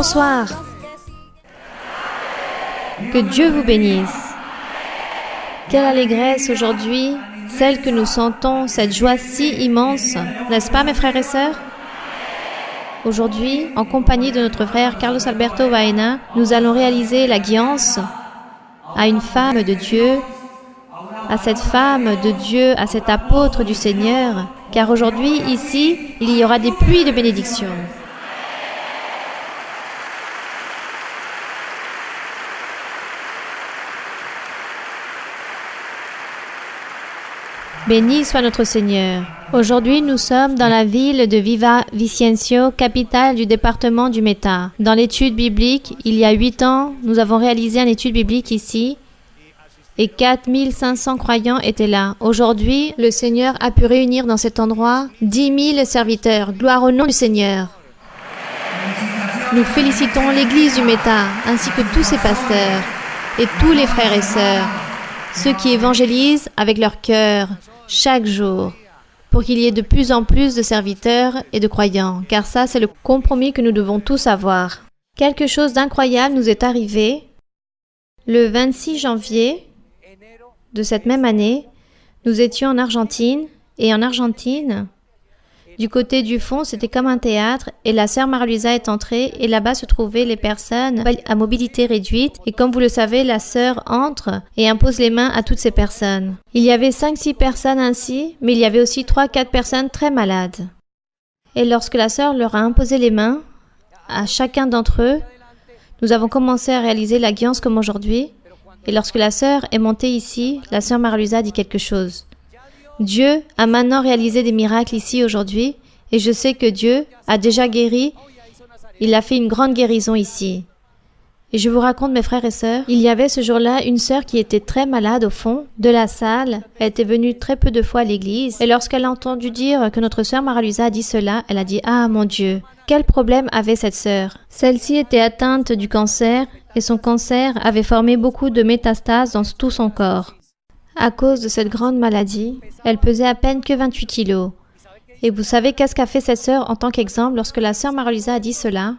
Bonsoir. Que Dieu vous bénisse. Quelle allégresse aujourd'hui, celle que nous sentons, cette joie si immense, n'est-ce pas mes frères et sœurs? Aujourd'hui, en compagnie de notre frère Carlos Alberto Baena, nous allons réaliser la guiance à une femme de Dieu, à cette femme de Dieu, à cet apôtre du Seigneur, car aujourd'hui, ici, il y aura des pluies de bénédictions. Béni soit notre Seigneur. Aujourd'hui, nous sommes dans la ville de Viva Vicencio, capitale du département du Meta. Dans l'étude biblique, il y a 8 ans, nous avons réalisé une étude biblique ici et 4500 croyants étaient là. Aujourd'hui, le Seigneur a pu réunir dans cet endroit 10 000 serviteurs. Gloire au nom du Seigneur. Nous félicitons l'Église du Meta ainsi que tous ses pasteurs et tous les frères et sœurs, ceux qui évangélisent avec leur cœur chaque jour, pour qu'il y ait de plus en plus de serviteurs et de croyants, car ça, c'est le compromis que nous devons tous avoir. Quelque chose d'incroyable nous est arrivé. Le 26 janvier de cette même année, nous étions en Argentine, et en Argentine, du côté du fond, c'était comme un théâtre, et la sœur Marie-Louisa est entrée, et là-bas se trouvaient les personnes à mobilité réduite, et comme vous le savez, la sœur entre et impose les mains à toutes ces personnes. Il y avait 5-6 personnes ainsi, mais il y avait aussi 3-4 personnes très malades. Et lorsque la sœur leur a imposé les mains, à chacun d'entre eux, nous avons commencé à réaliser la guiance comme aujourd'hui, et lorsque la sœur est montée ici, la sœur Marie-Louisa a dit quelque chose. Dieu a maintenant réalisé des miracles ici aujourd'hui et je sais que Dieu a déjà guéri, il a fait une grande guérison ici. Et je vous raconte mes frères et sœurs, il y avait ce jour-là une sœur qui était très malade au fond de la salle, elle était venue très peu de fois à l'église et lorsqu'elle a entendu dire que notre sœur Marie-Louisa a dit cela, elle a dit « Ah mon Dieu, quel problème avait cette sœur ?» Celle-ci était atteinte du cancer et son cancer avait formé beaucoup de métastases dans tout son corps. À cause de cette grande maladie, elle pesait à peine que 28 kilos. Et vous savez qu'est-ce qu'a fait cette sœur en tant qu'exemple lorsque la sœur Marie-Louisa a dit cela?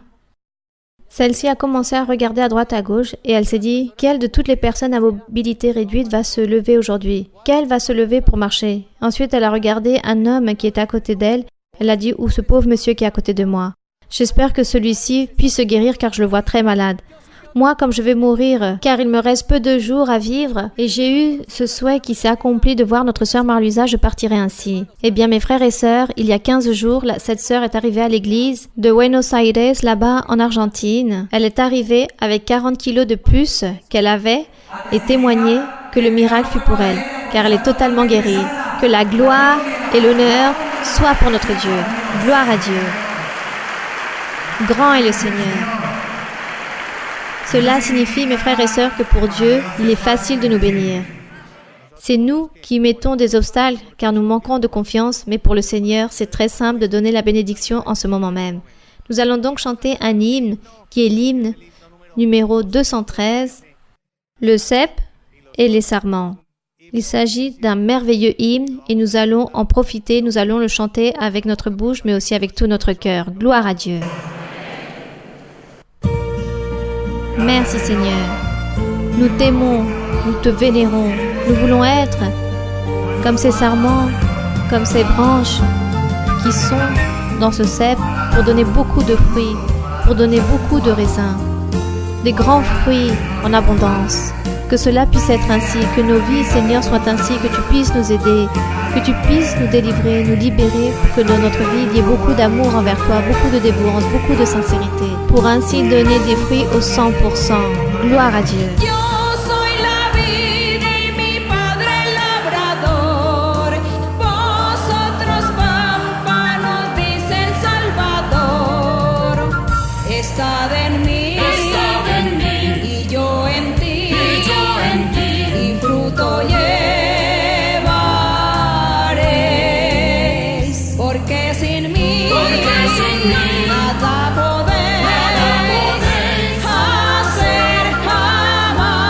Celle-ci a commencé à regarder à droite à gauche et elle s'est dit « Quelle de toutes les personnes à mobilité réduite va se lever aujourd'hui? Quelle va se lever pour marcher ?» Ensuite, elle a regardé un homme qui était à côté d'elle. Elle a dit « Ou ce pauvre monsieur qui est à côté de moi. J'espère que celui-ci puisse se guérir car je le vois très malade. » Moi, comme je vais mourir, car il me reste peu de jours à vivre, et j'ai eu ce souhait qui s'est accompli de voir notre sœur Marie-Louisa, je partirai ainsi. Eh bien, mes frères et sœurs, il y a 15 jours, cette sœur est arrivée à l'église de Buenos Aires, là-bas en Argentine. Elle est arrivée avec 40 kilos de plus qu'elle avait et témoignait que le miracle fut pour elle, car elle est totalement guérie. Que la gloire et l'honneur soient pour notre Dieu. Gloire à Dieu. Grand est le Seigneur. Cela signifie, mes frères et sœurs, que pour Dieu, il est facile de nous bénir. C'est nous qui mettons des obstacles car nous manquons de confiance, mais pour le Seigneur, c'est très simple de donner la bénédiction en ce moment même. Nous allons donc chanter un hymne qui est l'hymne numéro 213, le cep et les sarments. Il s'agit d'un merveilleux hymne et nous allons en profiter, nous allons le chanter avec notre bouche mais aussi avec tout notre cœur. Gloire à Dieu. Merci Seigneur, nous t'aimons, nous te vénérons, nous voulons être comme ces sarments, comme ces branches qui sont dans ce cep pour donner beaucoup de fruits, pour donner beaucoup de raisins, des grands fruits en abondance. Que cela puisse être ainsi, que nos vies Seigneur soient ainsi, que tu puisses nous aider, que tu puisses nous délivrer, nous libérer, pour que dans notre vie il y ait beaucoup d'amour envers toi, beaucoup de dévouance, beaucoup de sincérité, pour ainsi donner des fruits au 100%. Gloire à Dieu. Nada podéis hacer jamás.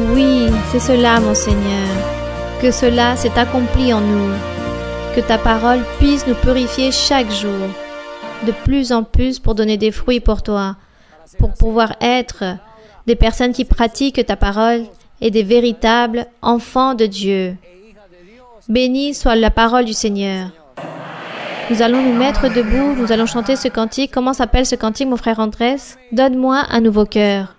Oui, c'est cela, mon Seigneur. Que cela s'est accompli en nous. Que ta parole puisse nous purifier chaque jour, de plus en plus pour donner des fruits pour toi, pour pouvoir être des personnes qui pratiquent ta parole et des véritables enfants de Dieu. Béni soit la parole du Seigneur. Nous allons nous mettre debout, nous allons chanter ce cantique. Comment s'appelle ce cantique, mon frère Andrés? Donne-moi un nouveau cœur.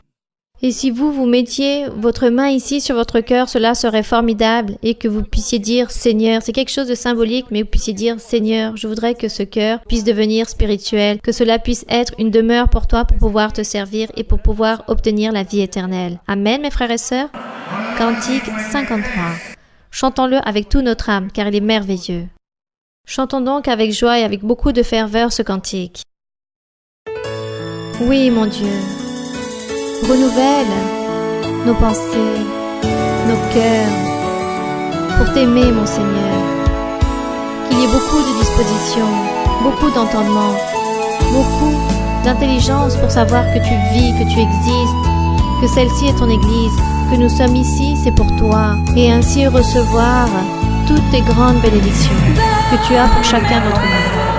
Et si vous mettiez votre main ici sur votre cœur, cela serait formidable et que vous puissiez dire Seigneur, c'est quelque chose de symbolique, mais vous puissiez dire Seigneur, je voudrais que ce cœur puisse devenir spirituel, que cela puisse être une demeure pour toi pour pouvoir te servir et pour pouvoir obtenir la vie éternelle. Amen, mes frères et sœurs. Cantique 53. Chantons-le avec toute notre âme, car il est merveilleux. Chantons donc avec joie et avec beaucoup de ferveur ce cantique. Oui, mon Dieu. Renouvelle nos pensées, nos cœurs, pour t'aimer, mon Seigneur. Qu'il y ait beaucoup de disposition, beaucoup d'entendement, beaucoup d'intelligence pour savoir que tu vis, que tu existes, que celle-ci est ton Église, que nous sommes ici, c'est pour toi, et ainsi recevoir toutes tes grandes bénédictions que tu as pour chacun d'entre nous.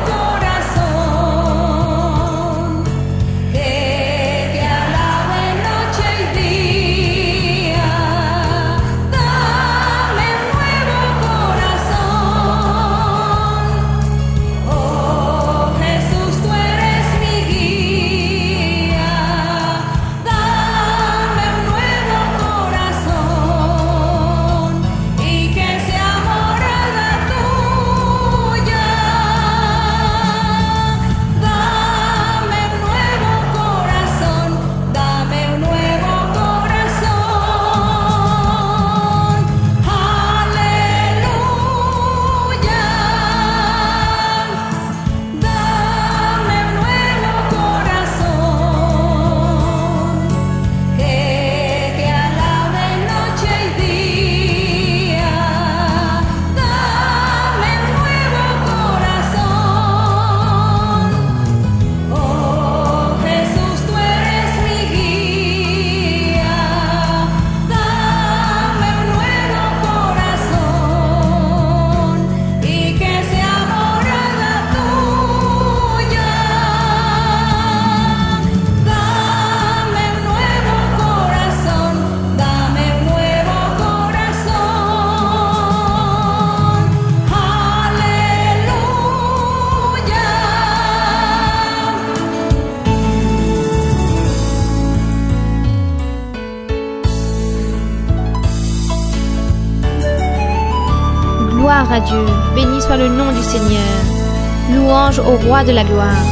Gloire à Dieu, béni soit le nom du Seigneur. Louange au roi de la gloire.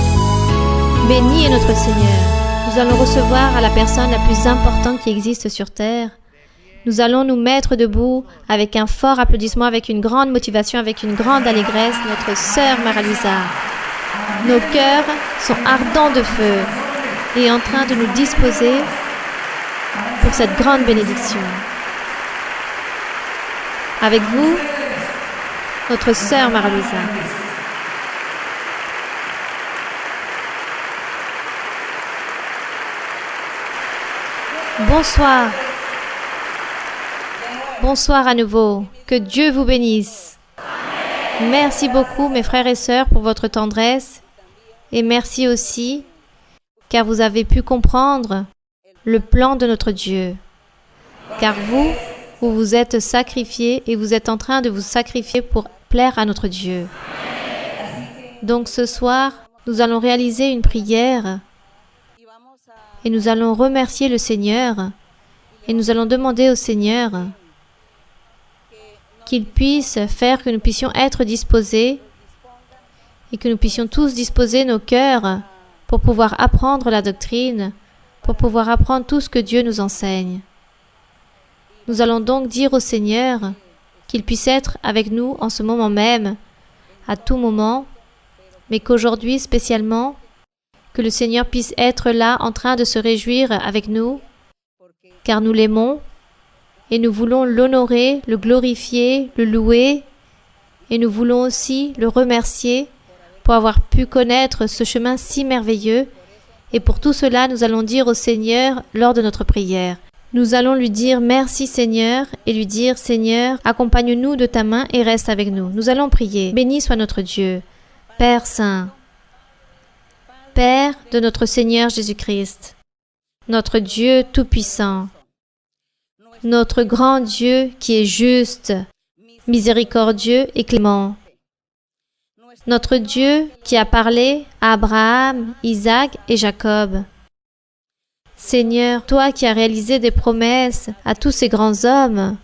Béni est notre Seigneur. Nous allons recevoir à la personne la plus importante qui existe sur terre. Nous allons nous mettre debout avec un fort applaudissement, avec une grande motivation, avec une grande allégresse, notre sœur Mara-Lisa. Nos cœurs sont ardents de feu et en train de nous disposer pour cette grande bénédiction. Avec vous, notre sœur Mara-Lisa. Bonsoir. Bonsoir à nouveau. Que Dieu vous bénisse. Merci beaucoup, mes frères et sœurs, pour votre tendresse. Et merci aussi, car vous avez pu comprendre le plan de notre Dieu. Car vous vous êtes sacrifiés et vous êtes en train de vous sacrifier pour plaire à notre Dieu. Donc ce soir, nous allons réaliser une prière et nous allons remercier le Seigneur et nous allons demander au Seigneur qu'il puisse faire que nous puissions être disposés et que nous puissions tous disposer nos cœurs pour pouvoir apprendre la doctrine, pour pouvoir apprendre tout ce que Dieu nous enseigne. Nous allons donc dire au Seigneur qu'il puisse être avec nous en ce moment même, à tout moment, mais qu'aujourd'hui spécialement, que le Seigneur puisse être là en train de se réjouir avec nous, car nous l'aimons et nous voulons l'honorer, le glorifier, le louer, et nous voulons aussi le remercier pour avoir pu connaître ce chemin si merveilleux. Et pour tout cela, nous allons dire au Seigneur lors de notre prière: Nous allons lui dire merci Seigneur et lui dire Seigneur, accompagne-nous de ta main et reste avec nous. Nous allons prier. Béni soit notre Dieu, Père Saint, Père de notre Seigneur Jésus-Christ, notre Dieu Tout-Puissant, notre grand Dieu qui est juste, miséricordieux et clément. Notre Dieu qui a parlé à Abraham, Isaac et Jacob. Seigneur, toi qui as réalisé des promesses à tous ces grands hommes,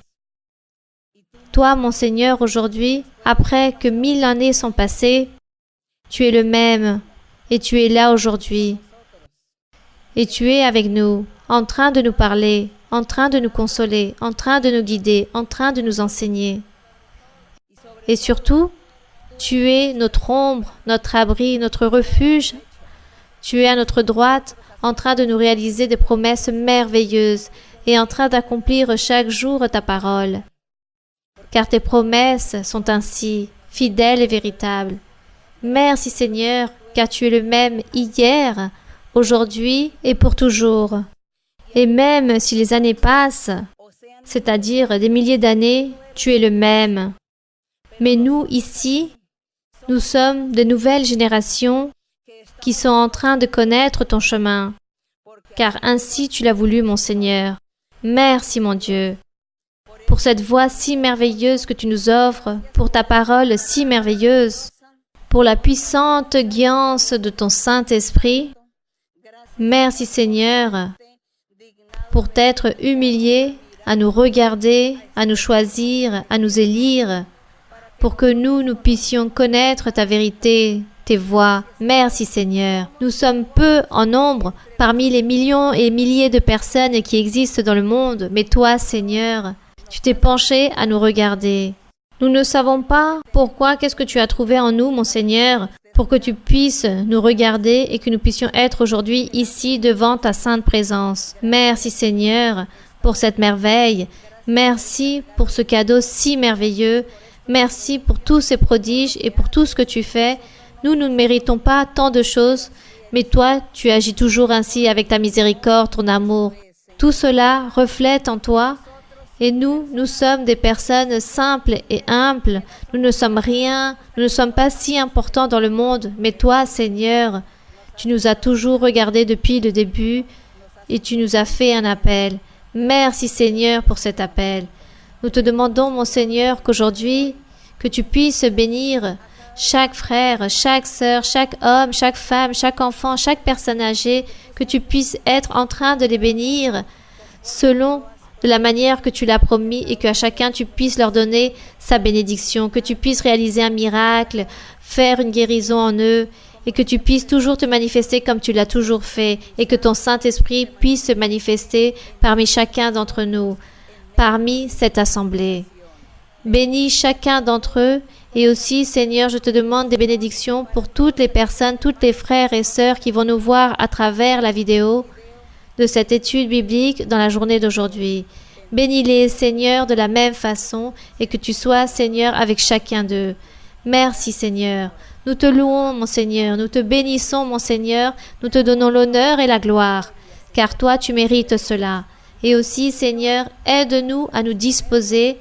toi, mon Seigneur, aujourd'hui, après que 1000 années sont passées, tu es le même et tu es là aujourd'hui. Et tu es avec nous, en train de nous parler, en train de nous consoler, en train de nous guider, en train de nous enseigner. Et surtout, tu es notre ombre, notre abri, notre refuge. Tu es à notre droite, en train de nous réaliser des promesses merveilleuses et en train d'accomplir chaque jour ta parole. Car tes promesses sont ainsi fidèles et véritables. Merci Seigneur, car tu es le même hier, aujourd'hui et pour toujours. Et même si les années passent, c'est-à-dire des milliers d'années, tu es le même. Mais nous, ici, nous sommes de nouvelles générations qui sont en train de connaître ton chemin. Car ainsi tu l'as voulu, mon Seigneur. Merci, mon Dieu, pour cette voix si merveilleuse que tu nous offres, pour ta parole si merveilleuse, pour la puissante guidance de ton Saint-Esprit. Merci, Seigneur, pour t'être humilié, à nous regarder, à nous choisir, à nous élire, pour que nous puissions connaître ta vérité, tes voies. Merci Seigneur. Nous sommes peu en nombre parmi les millions et milliers de personnes qui existent dans le monde, mais toi Seigneur, tu t'es penché à nous regarder. Nous ne savons pas pourquoi, qu'est-ce que tu as trouvé en nous, mon Seigneur, pour que tu puisses nous regarder et que nous puissions être aujourd'hui ici devant ta sainte présence. Merci Seigneur pour cette merveille. Merci pour ce cadeau si merveilleux. Merci pour tous ces prodiges et pour tout ce que tu fais. Nous ne méritons pas tant de choses, mais toi, tu agis toujours ainsi avec ta miséricorde, ton amour. Tout cela reflète en toi. Et nous sommes des personnes simples et humbles. Nous ne sommes rien, nous ne sommes pas si importants dans le monde. Mais toi, Seigneur, tu nous as toujours regardés depuis le début et tu nous as fait un appel. Merci, Seigneur, pour cet appel. Nous te demandons, mon Seigneur, qu'aujourd'hui, que tu puisses bénir chaque frère, chaque sœur, chaque homme, chaque femme, chaque enfant, chaque personne âgée, que tu puisses être en train de les bénir selon de la manière que tu l'as promis et qu'à chacun tu puisses leur donner sa bénédiction, que tu puisses réaliser un miracle, faire une guérison en eux et que tu puisses toujours te manifester comme tu l'as toujours fait et que ton Saint-Esprit puisse se manifester parmi chacun d'entre nous, parmi cette assemblée. Bénis chacun d'entre eux et aussi, Seigneur, je te demande des bénédictions pour toutes les personnes, tous les frères et sœurs qui vont nous voir à travers la vidéo de cette étude biblique dans la journée d'aujourd'hui. Bénis-les, Seigneur, de la même façon et que tu sois, Seigneur, avec chacun d'eux. Merci, Seigneur. Nous te louons, mon Seigneur. Nous te bénissons, mon Seigneur. Nous te donnons l'honneur et la gloire, car toi, tu mérites cela. Et aussi, Seigneur, aide-nous à nous disposer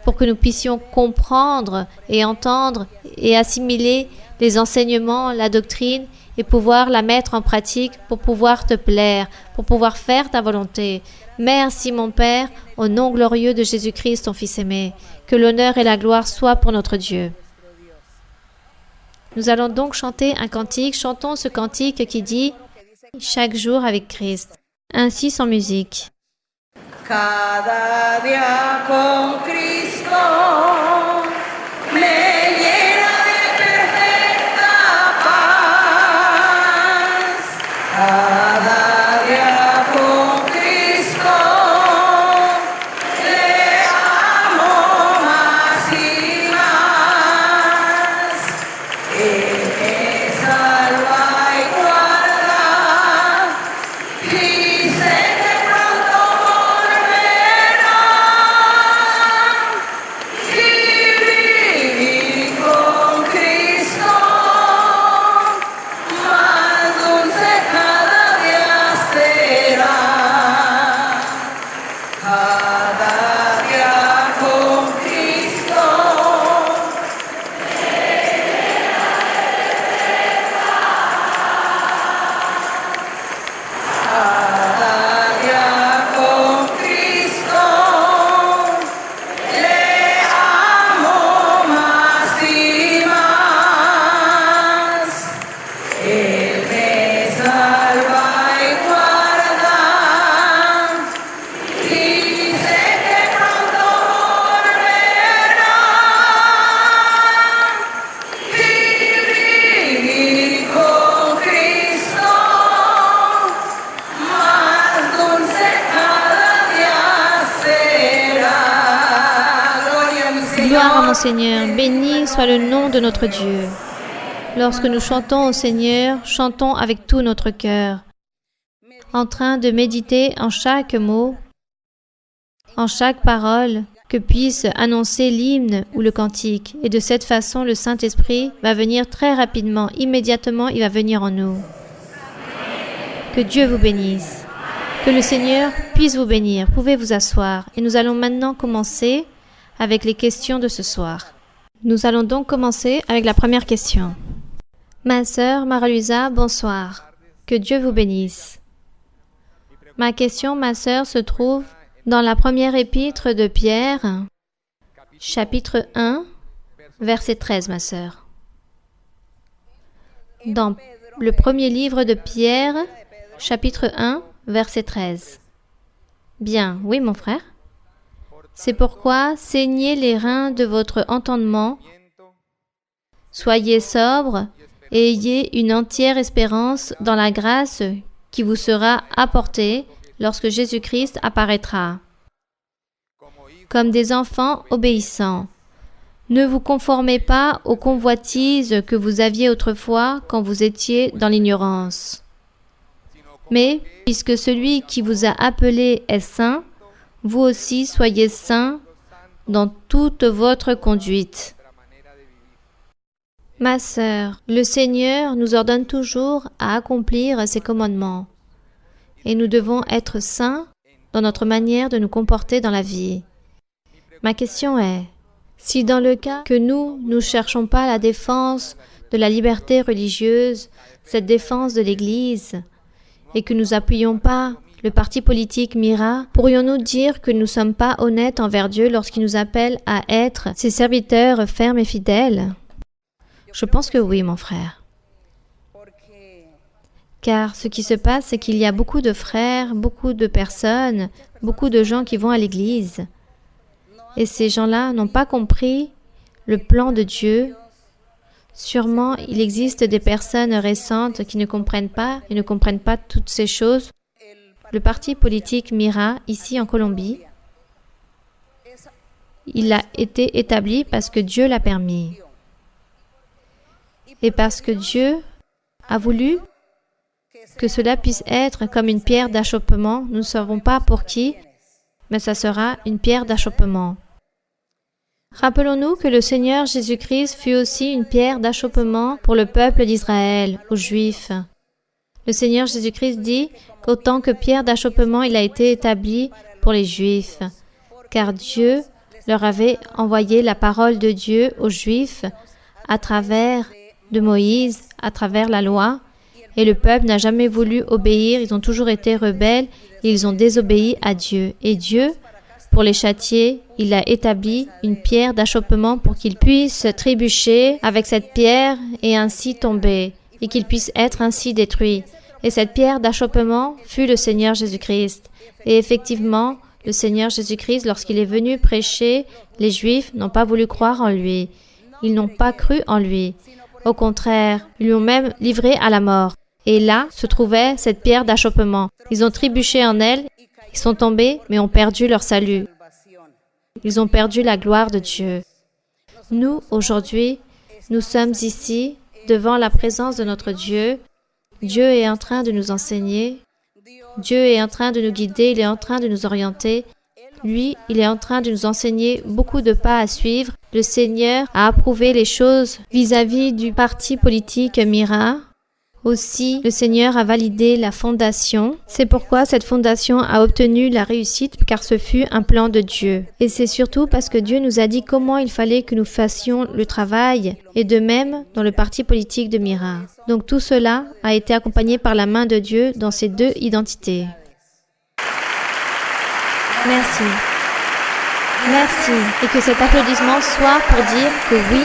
pour que nous puissions comprendre et entendre et assimiler les enseignements, la doctrine et pouvoir la mettre en pratique pour pouvoir te plaire, pour pouvoir faire ta volonté. Merci mon Père, au nom glorieux de Jésus-Christ, ton Fils aimé. Que l'honneur et la gloire soient pour notre Dieu. Nous allons donc chanter un cantique. Chantons ce cantique qui dit « Chaque jour avec Christ ». Ainsi sans musique. Cada día con Cristo me llena de perfecta paz. Cada día con Cristo le amo más y más. Él me salva y guarda y sé que pronto volverá. día con Cristo. Cada día con Cristo. Le amo más y más. Él me salva y guarda. Y sé que pronto volverá. Vivir con Cristo. Más dulce cada día será. Gloria a mi Señor. Gloire à mon Seigneur, béni soit le nom de notre Dieu. Lorsque nous chantons au Seigneur, chantons avec tout notre cœur, en train de méditer en chaque mot, en chaque parole, que puisse annoncer l'hymne ou le cantique. Et de cette façon, le Saint-Esprit va venir très rapidement, immédiatement, il va venir en nous. Que Dieu vous bénisse. Que le Seigneur puisse vous bénir. Vous pouvez vous asseoir. Et nous allons maintenant commencer avec les questions de ce soir. Nous allons donc commencer avec la première question. Ma sœur Marie-Luisa, bonsoir. Que Dieu vous bénisse. Ma question, ma sœur, se trouve dans la première épître de Pierre, chapitre 1, verset 13, ma sœur. Dans le premier livre de Pierre, chapitre 1, verset 13. Bien, oui, mon frère. C'est pourquoi saignez les reins de votre entendement, soyez sobres et ayez une entière espérance dans la grâce qui vous sera apportée lorsque Jésus-Christ apparaîtra. Comme des enfants obéissants, ne vous conformez pas aux convoitises que vous aviez autrefois quand vous étiez dans l'ignorance. Mais, puisque celui qui vous a appelé est saint, vous aussi soyez saints dans toute votre conduite. Ma sœur, le Seigneur nous ordonne toujours à accomplir ses commandements et nous devons être saints dans notre manière de nous comporter dans la vie. Ma question est, si dans le cas que nous ne cherchons pas la défense de la liberté religieuse, cette défense de l'Église, et que nous n'appuyons pas le parti politique Mira, pourrions-nous dire que nous ne sommes pas honnêtes envers Dieu lorsqu'il nous appelle à être ses serviteurs fermes et fidèles? Je pense que oui, mon frère. Car ce qui se passe, c'est qu'il y a beaucoup de frères, beaucoup de personnes, beaucoup de gens qui vont à l'église. Et ces gens-là n'ont pas compris le plan de Dieu. Sûrement, il existe des personnes récentes qui ne comprennent pas et ne comprennent pas toutes ces choses. Le parti politique Mira, ici en Colombie, il a été établi parce que Dieu l'a permis. Et parce que Dieu a voulu que cela puisse être comme une pierre d'achoppement, nous ne savons pas pour qui, mais ça sera une pierre d'achoppement. Rappelons-nous que le Seigneur Jésus-Christ fut aussi une pierre d'achoppement pour le peuple d'Israël, aux Juifs. Le Seigneur Jésus-Christ dit qu'autant que pierre d'achoppement, il a été établi pour les Juifs, car Dieu leur avait envoyé la parole de Dieu aux Juifs à travers de Moïse, à travers la loi, et le peuple n'a jamais voulu obéir, ils ont toujours été rebelles, et ils ont désobéi à Dieu. Et Dieu, pour les châtier, il a établi une pierre d'achoppement pour qu'ils puissent trébucher avec cette pierre et ainsi tomber, et qu'ils puissent être ainsi détruits. Et cette pierre d'achoppement fut le Seigneur Jésus-Christ. Et effectivement, le Seigneur Jésus-Christ, lorsqu'il est venu prêcher, les Juifs n'ont pas voulu croire en lui. Ils n'ont pas cru en lui. Au contraire, ils lui ont même livré à la mort. Et là se trouvait cette pierre d'achoppement. Ils ont trébuché en elle, ils sont tombés, mais ont perdu leur salut. Ils ont perdu la gloire de Dieu. Nous, aujourd'hui, nous sommes ici, devant la présence de notre Dieu. Dieu est en train de nous enseigner. Dieu est en train de nous guider, il est en train de nous orienter. Lui, il est en train de nous enseigner beaucoup de pas à suivre. Le Seigneur a approuvé les choses vis-à-vis du parti politique Mira, Aussi, le Seigneur a validé la fondation. C'est pourquoi cette fondation a obtenu la réussite, car ce fut un plan de Dieu. Et c'est surtout parce que Dieu nous a dit comment il fallait que nous fassions le travail, et de même dans le parti politique de Mira. Donc tout cela a été accompagné par la main de Dieu dans ces deux identités. Merci. Merci. Et que cet applaudissement soit pour dire que oui,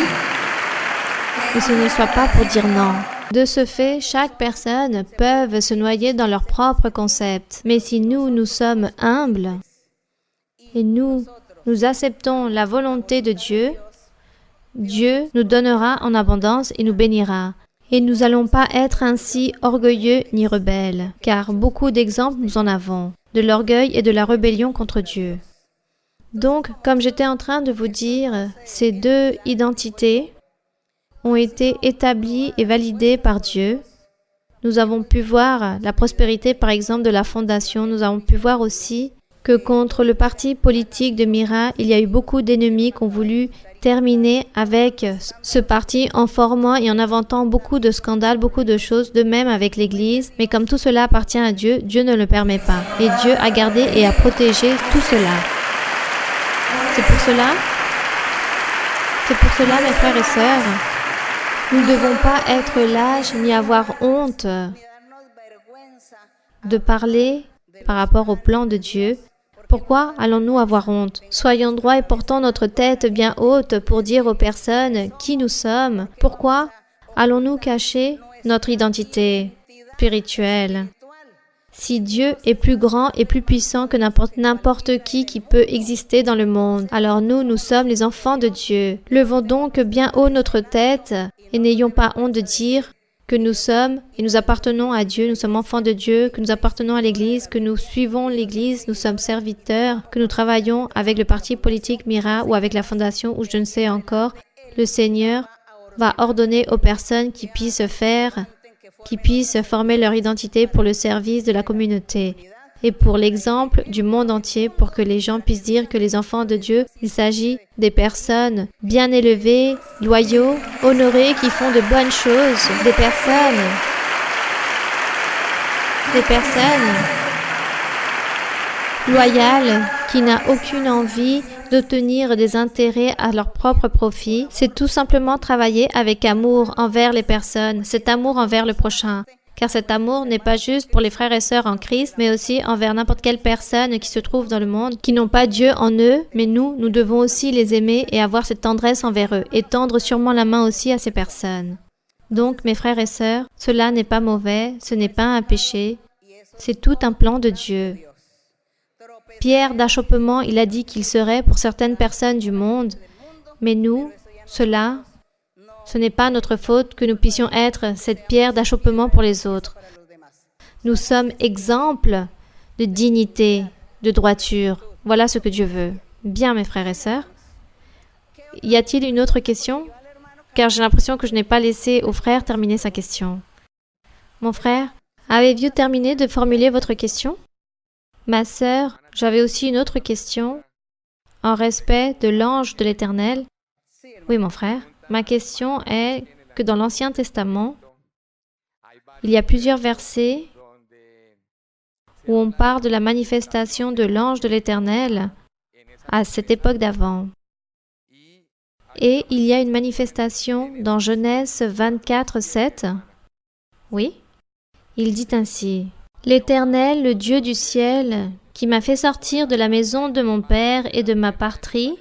et ce ne soit pas pour dire non. De ce fait, chaque personne peut se noyer dans leur propre concept. Mais si nous sommes humbles et nous acceptons la volonté de Dieu, Dieu nous donnera en abondance et nous bénira. Et nous n'allons pas être ainsi orgueilleux ni rebelles, car beaucoup d'exemples nous en avons, de l'orgueil et de la rébellion contre Dieu. Donc, comme j'étais en train de vous dire, ces deux identités ont été établis et validés par Dieu. Nous avons pu voir la prospérité, par exemple, de la fondation. Nous avons pu voir aussi que contre le parti politique de Mira, il y a eu beaucoup d'ennemis qui ont voulu terminer avec ce parti en formant et en inventant beaucoup de scandales, beaucoup de choses, de même avec l'Église. Mais comme tout cela appartient à Dieu, Dieu ne le permet pas. Et Dieu a gardé et a protégé tout cela. C'est pour cela, mes frères et sœurs, nous ne devons pas être lâches ni avoir honte de parler par rapport au plan de Dieu. Pourquoi allons-nous avoir honte? Soyons droits et portons notre tête bien haute pour dire aux personnes qui nous sommes. Pourquoi allons-nous cacher notre identité spirituelle? Si Dieu est plus grand et plus puissant que n'importe qui peut exister dans le monde, alors nous sommes les enfants de Dieu. Levons donc bien haut notre tête et n'ayons pas honte de dire que nous sommes et nous appartenons à Dieu, nous sommes enfants de Dieu, que nous appartenons à l'Église, que nous suivons l'Église, nous sommes serviteurs, que nous travaillons avec le parti politique Mira ou avec la fondation ou je ne sais encore. Le Seigneur va ordonner aux personnes qui puissent former leur identité pour le service de la communauté et pour l'exemple du monde entier pour que les gens puissent dire que les enfants de Dieu, il s'agit des personnes bien élevées, loyaux, honorées, qui font de bonnes choses, des personnes loyales qui n'ont aucune envie d'obtenir des intérêts à leur propre profit. C'est tout simplement travailler avec amour envers les personnes, cet amour envers le prochain. Car cet amour n'est pas juste pour les frères et sœurs en Christ, mais aussi envers n'importe quelle personne qui se trouve dans le monde, qui n'ont pas Dieu en eux, mais nous devons aussi les aimer et avoir cette tendresse envers eux, et tendre sûrement la main aussi à ces personnes. Donc, mes frères et sœurs, cela n'est pas mauvais, ce n'est pas un péché, c'est tout un plan de Dieu. Pierre d'achoppement, il a dit qu'il serait pour certaines personnes du monde, mais nous, ce n'est pas notre faute que nous puissions être cette pierre d'achoppement pour les autres. Nous sommes exemples de dignité, de droiture. Voilà ce que Dieu veut. Bien, mes frères et sœurs. Y a-t-il une autre question? Car j'ai l'impression que je n'ai pas laissé au frère terminer sa question. Mon frère, avez-vous terminé de formuler votre question? Ma sœur, j'avais aussi une autre question en respect de l'ange de l'Éternel. Oui, mon frère. Ma question est que dans l'Ancien Testament, il y a plusieurs versets où on parle de la manifestation de l'ange de l'Éternel à cette époque d'avant. Et il y a une manifestation dans Genèse 24, 7. Oui, il dit ainsi: « L'Éternel, le Dieu du ciel, qui m'a fait sortir de la maison de mon père et de ma patrie,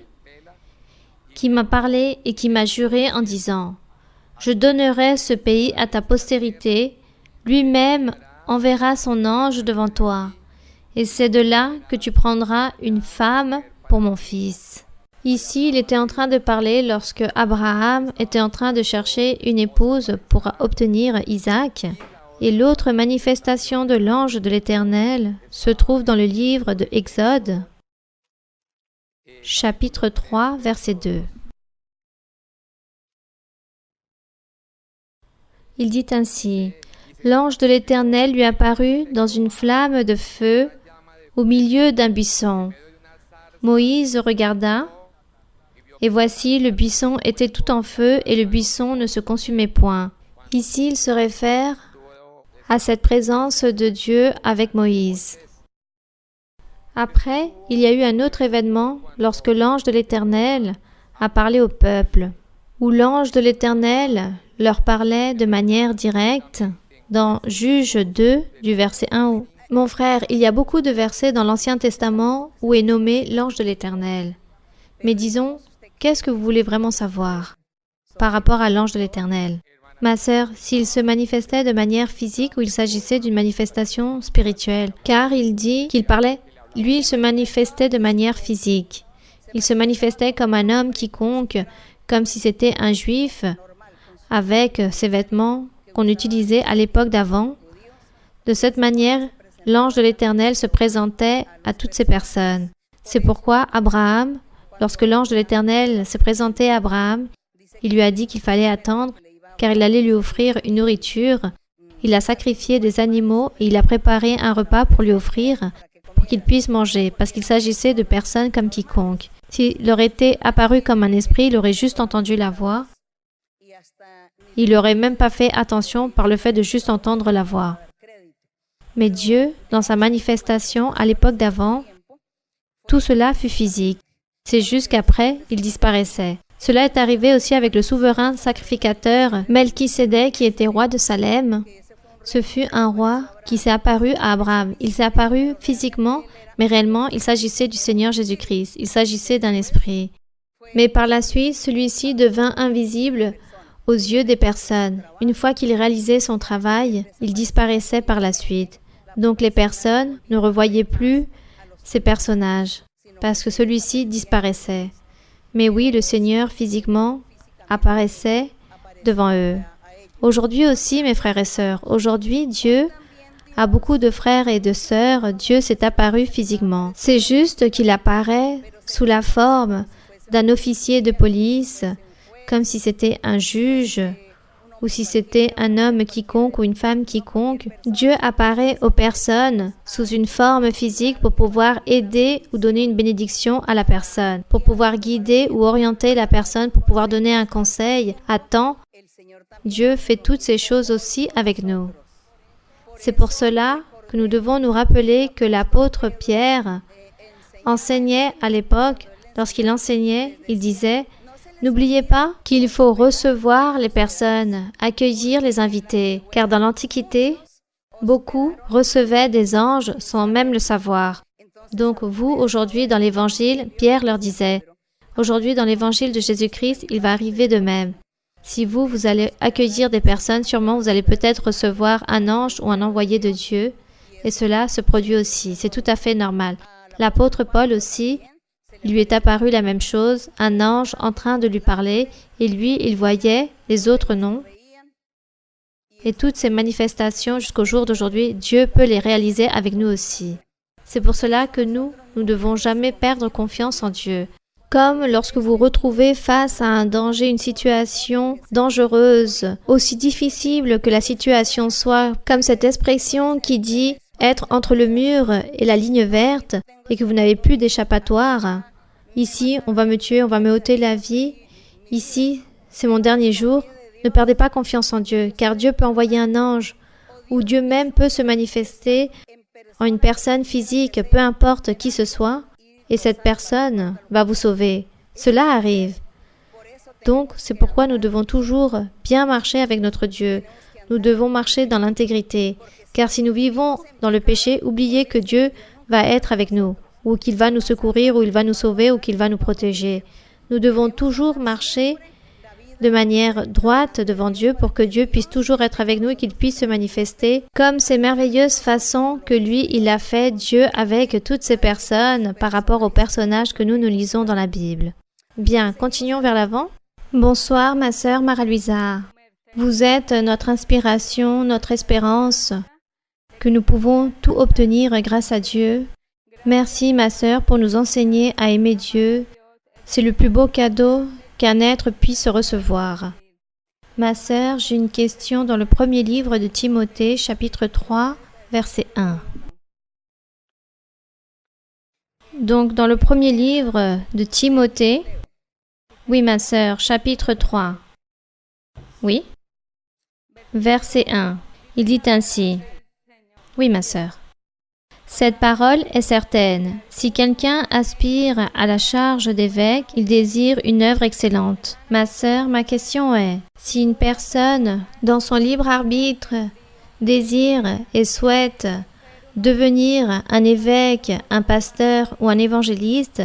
qui m'a parlé et qui m'a juré en disant, « Je donnerai ce pays à ta postérité, lui-même enverra son ange devant toi, et c'est de là que tu prendras une femme pour mon fils. » Ici, il était en train de parler lorsque Abraham était en train de chercher une épouse pour obtenir Isaac. Et l'autre manifestation de l'ange de l'Éternel se trouve dans le livre de Exode, chapitre 3, verset 2. Il dit ainsi: « L'ange de l'Éternel lui apparut dans une flamme de feu au milieu d'un buisson. Moïse regarda, et voici, le buisson était tout en feu, et le buisson ne se consumait point. » Ici, il se réfère à cette présence de Dieu avec Moïse. Après, il y a eu un autre événement lorsque l'ange de l'Éternel a parlé au peuple, où l'ange de l'Éternel leur parlait de manière directe dans Juge 2 du verset 1 au... Mon frère, il y a beaucoup de versets dans l'Ancien Testament où est nommé l'ange de l'Éternel. Mais disons, qu'est-ce que vous voulez vraiment savoir par rapport à l'ange de l'Éternel? Ma sœur, s'il se manifestait de manière physique ou il s'agissait d'une manifestation spirituelle, car il dit qu'il parlait, lui, il se manifestait de manière physique. Il se manifestait comme un homme quiconque, comme si c'était un juif, avec ses vêtements qu'on utilisait à l'époque d'avant. De cette manière, l'ange de l'Éternel se présentait à toutes ces personnes. C'est pourquoi Abraham, lorsque l'ange de l'Éternel s'est présenté à Abraham, il lui a dit qu'il fallait attendre, car il allait lui offrir une nourriture. Il a sacrifié des animaux et il a préparé un repas pour lui offrir, pour qu'il puisse manger, parce qu'il s'agissait de personnes comme quiconque. S'il leur était apparu comme un esprit, il aurait juste entendu la voix. Il n'aurait même pas fait attention par le fait de juste entendre la voix. Mais Dieu, dans sa manifestation à l'époque d'avant, tout cela fut physique. C'est juste qu'après, il disparaissait. Cela est arrivé aussi avec le souverain sacrificateur Melchisédek qui était roi de Salem. Ce fut un roi qui s'est apparu à Abraham. Il s'est apparu physiquement, mais réellement, il s'agissait du Seigneur Jésus-Christ. Il s'agissait d'un esprit. Mais par la suite, celui-ci devint invisible aux yeux des personnes. Une fois qu'il réalisait son travail, il disparaissait par la suite. Donc les personnes ne revoyaient plus ces personnages, parce que celui-ci disparaissait. Mais oui, le Seigneur physiquement apparaissait devant eux. Aujourd'hui aussi, mes frères et sœurs, aujourd'hui, Dieu a beaucoup de frères et de sœurs. Dieu s'est apparu physiquement. C'est juste qu'il apparaît sous la forme d'un officier de police, comme si c'était un juge, ou si c'était un homme quiconque ou une femme quiconque. Dieu apparaît aux personnes sous une forme physique pour pouvoir aider ou donner une bénédiction à la personne, pour pouvoir guider ou orienter la personne, pour pouvoir donner un conseil à temps. Dieu fait toutes ces choses aussi avec nous. C'est pour cela que nous devons nous rappeler que l'apôtre Pierre enseignait à l'époque, lorsqu'il enseignait, il disait « N'oubliez pas qu'il faut recevoir les personnes, accueillir les invités, car dans l'Antiquité, beaucoup recevaient des anges sans même le savoir. » Donc vous, aujourd'hui, dans l'Évangile, Pierre leur disait « Aujourd'hui, dans l'Évangile de Jésus-Christ, il va arriver de même. Si vous allez accueillir des personnes, sûrement vous allez peut-être recevoir un ange ou un envoyé de Dieu, et cela se produit aussi. C'est tout à fait normal. L'apôtre Paul aussi, il lui est apparu la même chose, un ange en train de lui parler, et lui, il voyait, les autres non. Et toutes ces manifestations jusqu'au jour d'aujourd'hui, Dieu peut les réaliser avec nous aussi. C'est pour cela que nous ne devons jamais perdre confiance en Dieu. Comme lorsque vous retrouvez face à un danger, une situation dangereuse, aussi difficile que la situation soit, comme cette expression qui dit être entre le mur et la ligne verte et que vous n'avez plus d'échappatoire. Ici, on va me tuer, on va me ôter la vie. Ici, c'est mon dernier jour. Ne perdez pas confiance en Dieu, car Dieu peut envoyer un ange, ou Dieu même peut se manifester en une personne physique, peu importe qui ce soit, et cette personne va vous sauver. Cela arrive. Donc, c'est pourquoi nous devons toujours bien marcher avec notre Dieu. Nous devons marcher dans l'intégrité, car si nous vivons dans le péché, oubliez que Dieu va être avec nous, ou qu'il va nous secourir, ou il va nous sauver, ou qu'il va nous protéger. Nous devons toujours marcher de manière droite devant Dieu pour que Dieu puisse toujours être avec nous et qu'il puisse se manifester comme ces merveilleuses façons que lui, il a fait, Dieu, avec toutes ces personnes par rapport aux personnages que nous lisons dans la Bible. Bien, continuons vers l'avant. Bonsoir, ma sœur Mara-Luisa. Vous êtes notre inspiration, notre espérance, que nous pouvons tout obtenir grâce à Dieu. Merci, ma sœur, pour nous enseigner à aimer Dieu. C'est le plus beau cadeau qu'un être puisse recevoir. Ma sœur, j'ai une question dans le premier livre de Timothée, chapitre 3, verset 1. Donc, dans le premier livre de Timothée, oui, ma sœur, chapitre 3, oui, verset 1. Il dit ainsi. Oui, ma sœur. Cette parole est certaine. Si quelqu'un aspire à la charge d'évêque, il désire une œuvre excellente. Ma sœur, ma question est, si une personne, dans son libre arbitre, désire et souhaite devenir un évêque, un pasteur ou un évangéliste,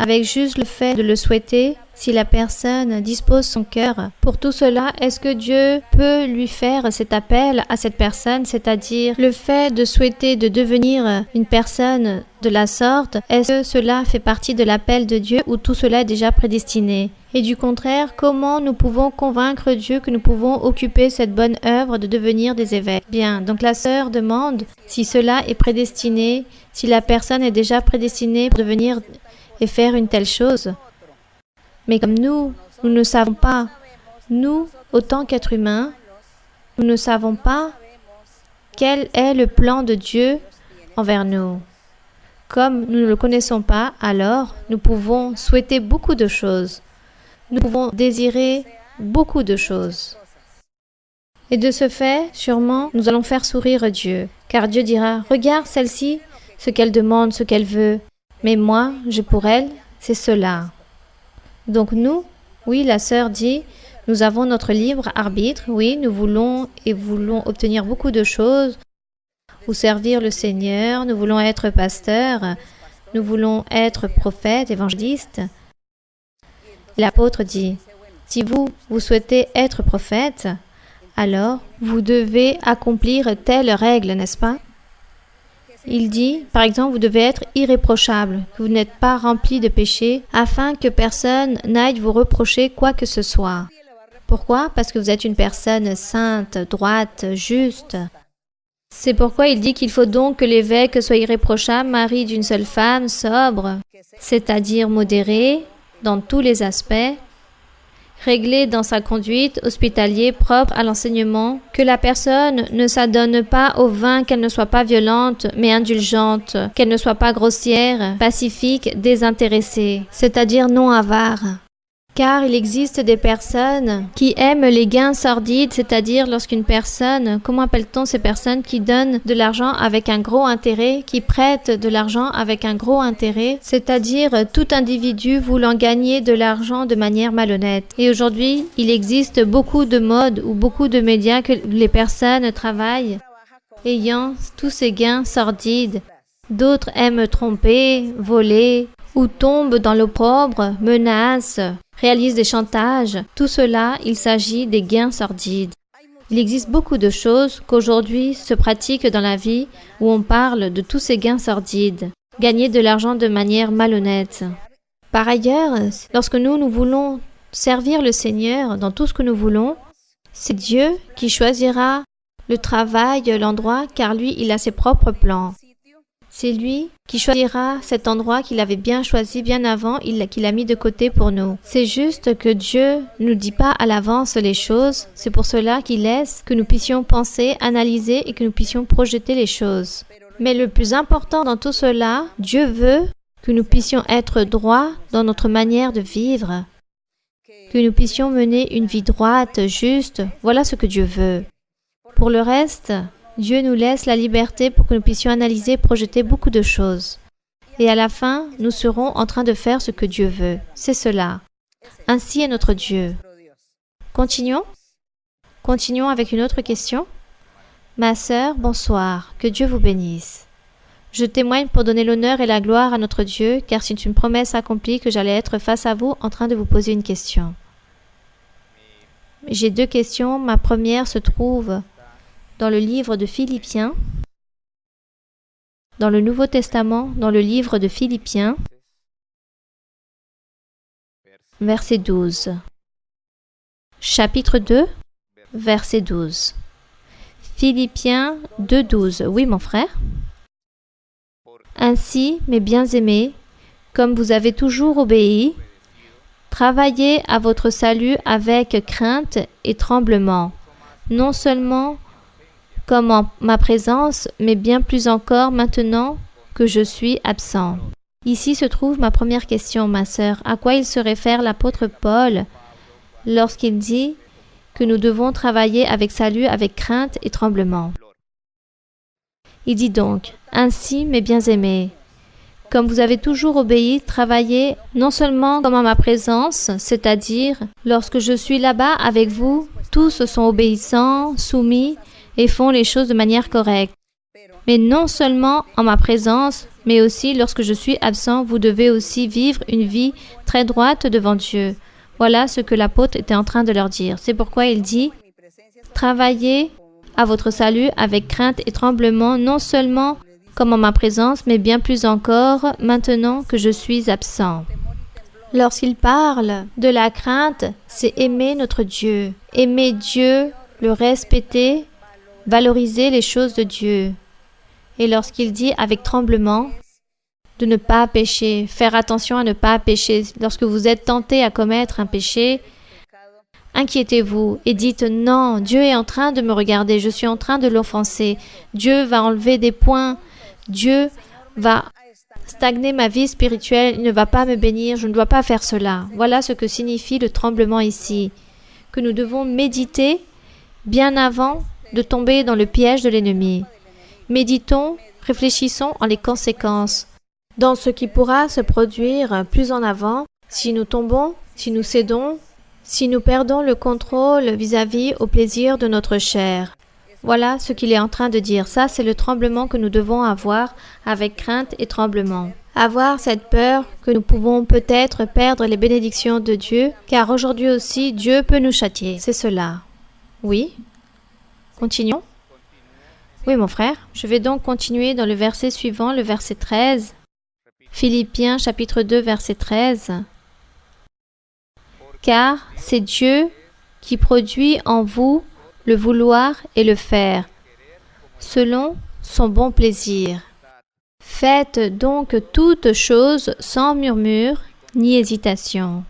avec juste le fait de le souhaiter, si la personne dispose son cœur pour tout cela, est-ce que Dieu peut lui faire cet appel à cette personne, c'est-à-dire le fait de souhaiter de devenir une personne de la sorte, est-ce que cela fait partie de l'appel de Dieu ou tout cela est déjà prédestiné? Et du contraire, comment nous pouvons convaincre Dieu que nous pouvons occuper cette bonne œuvre de devenir des évêques? Bien, donc la sœur demande si cela est prédestiné, si la personne est déjà prédestinée pour devenir et faire une telle chose. Mais comme nous ne savons pas, nous, autant qu'êtres humains, nous ne savons pas quel est le plan de Dieu envers nous. Comme nous ne le connaissons pas, alors nous pouvons souhaiter beaucoup de choses. Nous pouvons désirer beaucoup de choses. Et de ce fait, sûrement, nous allons faire sourire Dieu. Car Dieu dira, regarde celle-ci, ce qu'elle demande, ce qu'elle veut. Mais moi, j'ai pour elle, c'est cela. Donc oui, la sœur dit, nous avons notre libre arbitre, oui, nous voulons obtenir beaucoup de choses, ou servir le Seigneur, nous voulons être pasteurs, nous voulons être prophètes, évangélistes. L'apôtre dit, si vous souhaitez être prophète, alors vous devez accomplir telle règle, n'est-ce pas? Il dit, par exemple, vous devez être irréprochable, que vous n'êtes pas rempli de péché, afin que personne n'aille vous reprocher quoi que ce soit. Pourquoi? Parce que vous êtes une personne sainte, droite, juste. C'est pourquoi il dit qu'il faut donc que l'évêque soit irréprochable, mari d'une seule femme, sobre, c'est-à-dire modéré dans tous les aspects, réglé dans sa conduite, hospitalier, propre à l'enseignement, que la personne ne s'adonne pas au vin, qu'elle ne soit pas violente, mais indulgente, qu'elle ne soit pas grossière, pacifique, désintéressée, c'est-à-dire non avare. Car il existe des personnes qui aiment les gains sordides, c'est-à-dire lorsqu'une personne, comment appelle-t-on ces personnes qui donnent de l'argent avec un gros intérêt, qui prêtent de l'argent avec un gros intérêt, c'est-à-dire tout individu voulant gagner de l'argent de manière malhonnête. Et aujourd'hui, il existe beaucoup de modes ou beaucoup de médias que les personnes travaillent ayant tous ces gains sordides. D'autres aiment tromper, voler, ou tombent dans l'opprobre, menacent, réalisent des chantages. Tout cela, il s'agit des gains sordides. Il existe beaucoup de choses qu'aujourd'hui se pratiquent dans la vie où on parle de tous ces gains sordides, gagner de l'argent de manière malhonnête. Par ailleurs, lorsque nous voulons servir le Seigneur dans tout ce que nous voulons, c'est Dieu qui choisira le travail, l'endroit, car lui, il a ses propres plans. C'est lui qui choisira cet endroit qu'il avait bien choisi bien avant, qu'il a mis de côté pour nous. C'est juste que Dieu ne nous dit pas à l'avance les choses. C'est pour cela qu'il laisse que nous puissions penser, analyser et que nous puissions projeter les choses. Mais le plus important dans tout cela, Dieu veut que nous puissions être droits dans notre manière de vivre, que nous puissions mener une vie droite, juste. Voilà ce que Dieu veut. Pour le reste, Dieu nous laisse la liberté pour que nous puissions analyser et projeter beaucoup de choses. Et à la fin, nous serons en train de faire ce que Dieu veut. C'est cela. Ainsi est notre Dieu. Continuons. Continuons avec une autre question. Ma sœur, bonsoir. Que Dieu vous bénisse. Je témoigne pour donner l'honneur et la gloire à notre Dieu, car c'est une promesse accomplie que j'allais être face à vous en train de vous poser une question. J'ai deux questions. Ma première se trouve dans le livre de Philippiens, dans le Nouveau Testament, dans le livre de Philippiens, verset 12. Chapitre 2, verset 12. Philippiens 2, 12. Oui, mon frère. Ainsi, mes bien-aimés, comme vous avez toujours obéi, travaillez à votre salut avec crainte et tremblement, non seulement comme en ma présence, mais bien plus encore maintenant que je suis absent. Ici se trouve ma première question, ma sœur. À quoi il se réfère l'apôtre Paul lorsqu'il dit que nous devons travailler avec salut, avec crainte et tremblement. Il dit donc, « Ainsi, mes bien-aimés, comme vous avez toujours obéi, travaillez non seulement comme en ma présence, c'est-à-dire lorsque je suis là-bas avec vous, tous sont obéissants, soumis et font les choses de manière correcte. Mais non seulement en ma présence, mais aussi lorsque je suis absent, vous devez aussi vivre une vie très droite devant Dieu. » Voilà ce que l'apôtre était en train de leur dire. C'est pourquoi il dit, « Travaillez à votre salut avec crainte et tremblement, non seulement comme en ma présence, mais bien plus encore maintenant que je suis absent. » Lorsqu'il parle de la crainte, c'est aimer notre Dieu. Aimer Dieu, le respecter, valoriser les choses de Dieu. Et lorsqu'il dit avec tremblement, de ne pas pécher, faire attention à ne pas pécher. Lorsque vous êtes tenté à commettre un péché, inquiétez-vous et dites non, Dieu est en train de me regarder, je suis en train de l'offenser. Dieu va enlever des points, Dieu va stagner ma vie spirituelle, il ne va pas me bénir, je ne dois pas faire cela. Voilà ce que signifie le tremblement ici, que nous devons méditer bien avant de tomber dans le piège de l'ennemi. Méditons, réfléchissons en les conséquences, dans ce qui pourra se produire plus en avant si nous tombons, si nous cédons, si nous perdons le contrôle vis-à-vis au plaisir de notre chair. Voilà ce qu'il est en train de dire. Ça, c'est le tremblement que nous devons avoir avec crainte et tremblement. Avoir cette peur que nous pouvons peut-être perdre les bénédictions de Dieu, car aujourd'hui aussi, Dieu peut nous châtier. C'est cela. Oui? Continuons? Oui, mon frère. Je vais donc continuer dans le verset suivant, le verset 13. Philippiens chapitre 2, verset 13. Car c'est Dieu qui produit en vous le vouloir et le faire, selon son bon plaisir. Faites donc toutes choses sans murmure ni hésitation.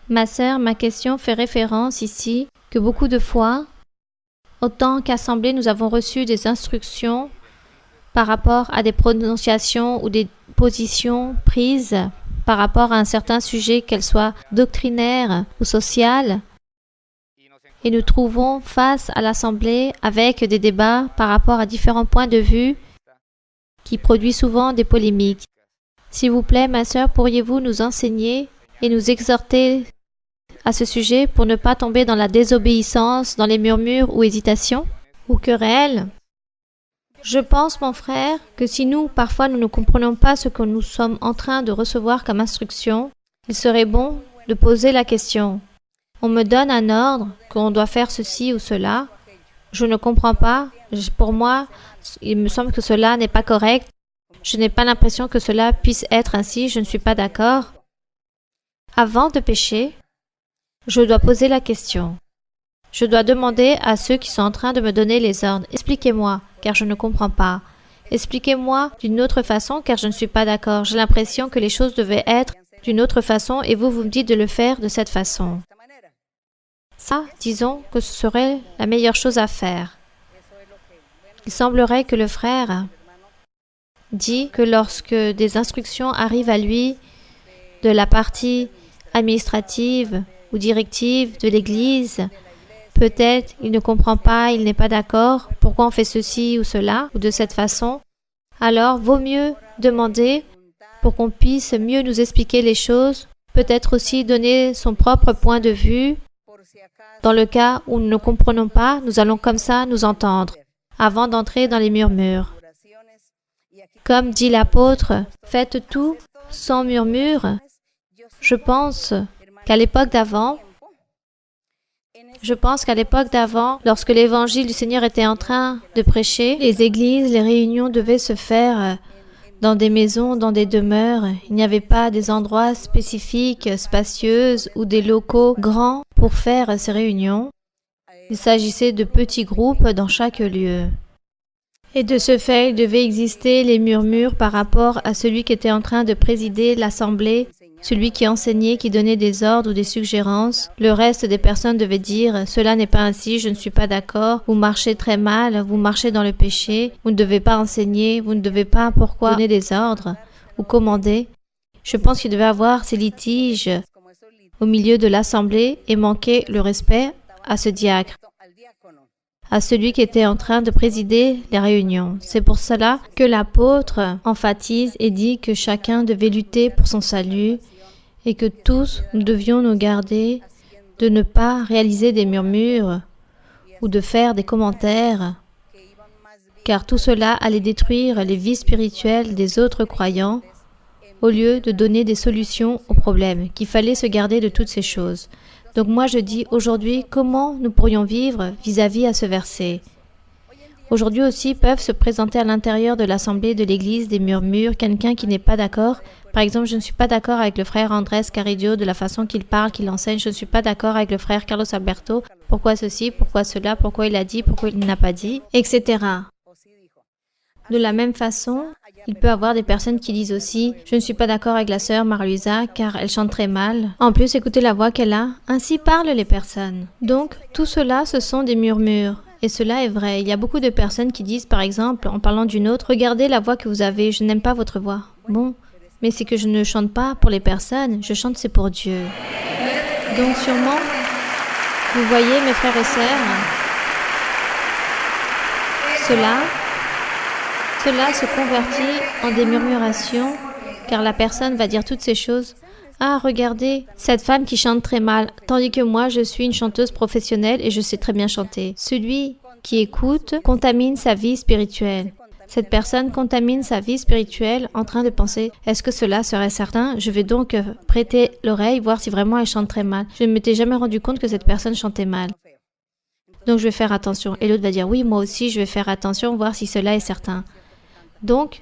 Ma sœur, ma question fait référence ici que beaucoup de fois, autant qu'assemblée, nous avons reçu des instructions par rapport à des prononciations ou des positions prises par rapport à un certain sujet, qu'elles soient doctrinaires ou sociales, et nous trouvons face à l'Assemblée avec des débats par rapport à différents points de vue qui produisent souvent des polémiques. S'il vous plaît, ma sœur, pourriez-vous nous enseigner et nous exhorter à ce sujet pour ne pas tomber dans la désobéissance, dans les murmures ou hésitations ou querelles? Je pense, mon frère, que si nous, parfois, nous ne comprenons pas ce que nous sommes en train de recevoir comme instruction, il serait bon de poser la question. On me donne un ordre qu'on doit faire ceci ou cela. Je ne comprends pas. Pour moi, il me semble que cela n'est pas correct. Je n'ai pas l'impression que cela puisse être ainsi. Je ne suis pas d'accord. Avant de pécher, je dois poser la question. Je dois demander à ceux qui sont en train de me donner les ordres. Expliquez-moi, car je ne comprends pas. Expliquez-moi d'une autre façon, car je ne suis pas d'accord. J'ai l'impression que les choses devaient être d'une autre façon et vous me dites de le faire de cette façon. Ça, disons que ce serait la meilleure chose à faire. Il semblerait que le frère dit que lorsque des instructions arrivent à lui de la partie administrative ou directive de l'Église, peut-être il ne comprend pas, il n'est pas d'accord, pourquoi on fait ceci ou cela, ou de cette façon, alors vaut mieux demander pour qu'on puisse mieux nous expliquer les choses, peut-être aussi donner son propre point de vue. Dans le cas où nous ne comprenons pas, nous allons comme ça nous entendre, avant d'entrer dans les murmures. Comme dit l'apôtre, faites tout sans murmure. Je pense qu'à l'époque d'avant, lorsque l'évangile du Seigneur était en train de prêcher, les églises, les réunions devaient se faire dans des maisons, dans des demeures. Il n'y avait pas des endroits spécifiques, spacieux ou des locaux grands pour faire ces réunions. Il s'agissait de petits groupes dans chaque lieu. Et de ce fait, il devait exister les murmures par rapport à celui qui était en train de présider l'assemblée, celui qui enseignait, qui donnait des ordres ou des suggérances. Le reste des personnes devaient dire « Cela n'est pas ainsi, je ne suis pas d'accord, vous marchez très mal, vous marchez dans le péché, vous ne devez pas enseigner, vous ne devez pas pourquoi donner des ordres ou commander. » Je pense qu'il devait y avoir ces litiges au milieu de l'assemblée et manquer le respect à ce diacre, à celui qui était en train de présider les réunions. C'est pour cela que l'apôtre emphatise et dit que chacun devait lutter pour son salut et que tous nous devions nous garder de ne pas réaliser des murmures ou de faire des commentaires, car tout cela allait détruire les vies spirituelles des autres croyants au lieu de donner des solutions aux problèmes, qu'il fallait se garder de toutes ces choses. Donc moi je dis aujourd'hui comment nous pourrions vivre vis-à-vis à ce verset. Aujourd'hui aussi peuvent se présenter à l'intérieur de l'assemblée de l'Église des murmures, quelqu'un qui n'est pas d'accord. Par exemple, je ne suis pas d'accord avec le frère Andrés Caridio de la façon qu'il parle, qu'il enseigne. Je ne suis pas d'accord avec le frère Carlos Alberto. Pourquoi ceci, pourquoi cela, pourquoi il a dit, pourquoi il n'a pas dit, etc. De la même façon, il peut y avoir des personnes qui disent aussi « Je ne suis pas d'accord avec la sœur Marie-Louisa car elle chante très mal. En plus, écoutez la voix qu'elle a. » Ainsi parlent les personnes. Donc, tout cela, ce sont des murmures. Et cela est vrai. Il y a beaucoup de personnes qui disent, par exemple, en parlant d'une autre, « Regardez la voix que vous avez, je n'aime pas votre voix. » Bon, mais c'est que je ne chante pas pour les personnes, je chante c'est pour Dieu. Donc sûrement, vous voyez mes frères et sœurs, cela se convertit en des murmurations, car la personne va dire toutes ces choses. Ah, regardez, cette femme qui chante très mal, tandis que moi, je suis une chanteuse professionnelle et je sais très bien chanter. Celui qui écoute contamine sa vie spirituelle. Cette personne contamine sa vie spirituelle en train de penser « Est-ce que cela serait certain? Je vais donc prêter l'oreille, voir si vraiment elle chante très mal. Je ne m'étais jamais rendu compte que cette personne chantait mal. Donc je vais faire attention. » Et l'autre va dire « Oui, moi aussi, je vais faire attention, voir si cela est certain. » Donc,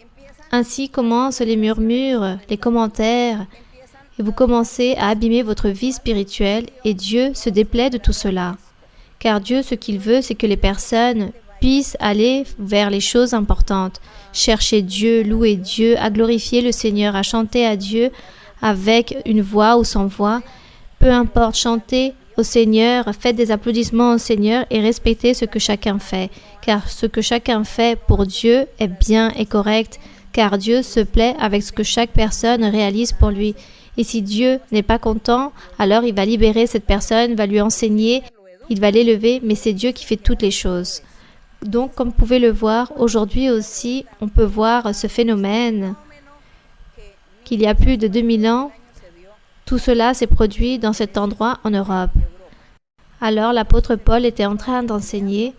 ainsi commencent les murmures, les commentaires, et vous commencez à abîmer votre vie spirituelle et Dieu se déplaît de tout cela. Car Dieu, ce qu'il veut, c'est que les personnes puissent aller vers les choses importantes, chercher Dieu, louer Dieu, à glorifier le Seigneur, à chanter à Dieu avec une voix ou sans voix. Peu importe, chantez au Seigneur, faites des applaudissements au Seigneur et respectez ce que chacun fait. Car ce que chacun fait pour Dieu est bien et correct, car Dieu se plaît avec ce que chaque personne réalise pour lui. Et si Dieu n'est pas content, alors il va libérer cette personne, va lui enseigner, il va l'élever, mais c'est Dieu qui fait toutes les choses. Donc, comme vous pouvez le voir, aujourd'hui aussi, on peut voir ce phénomène qu'il y a plus de 2000 ans, tout cela s'est produit dans cet endroit en Europe. Alors, l'apôtre Paul était en train d'enseigner.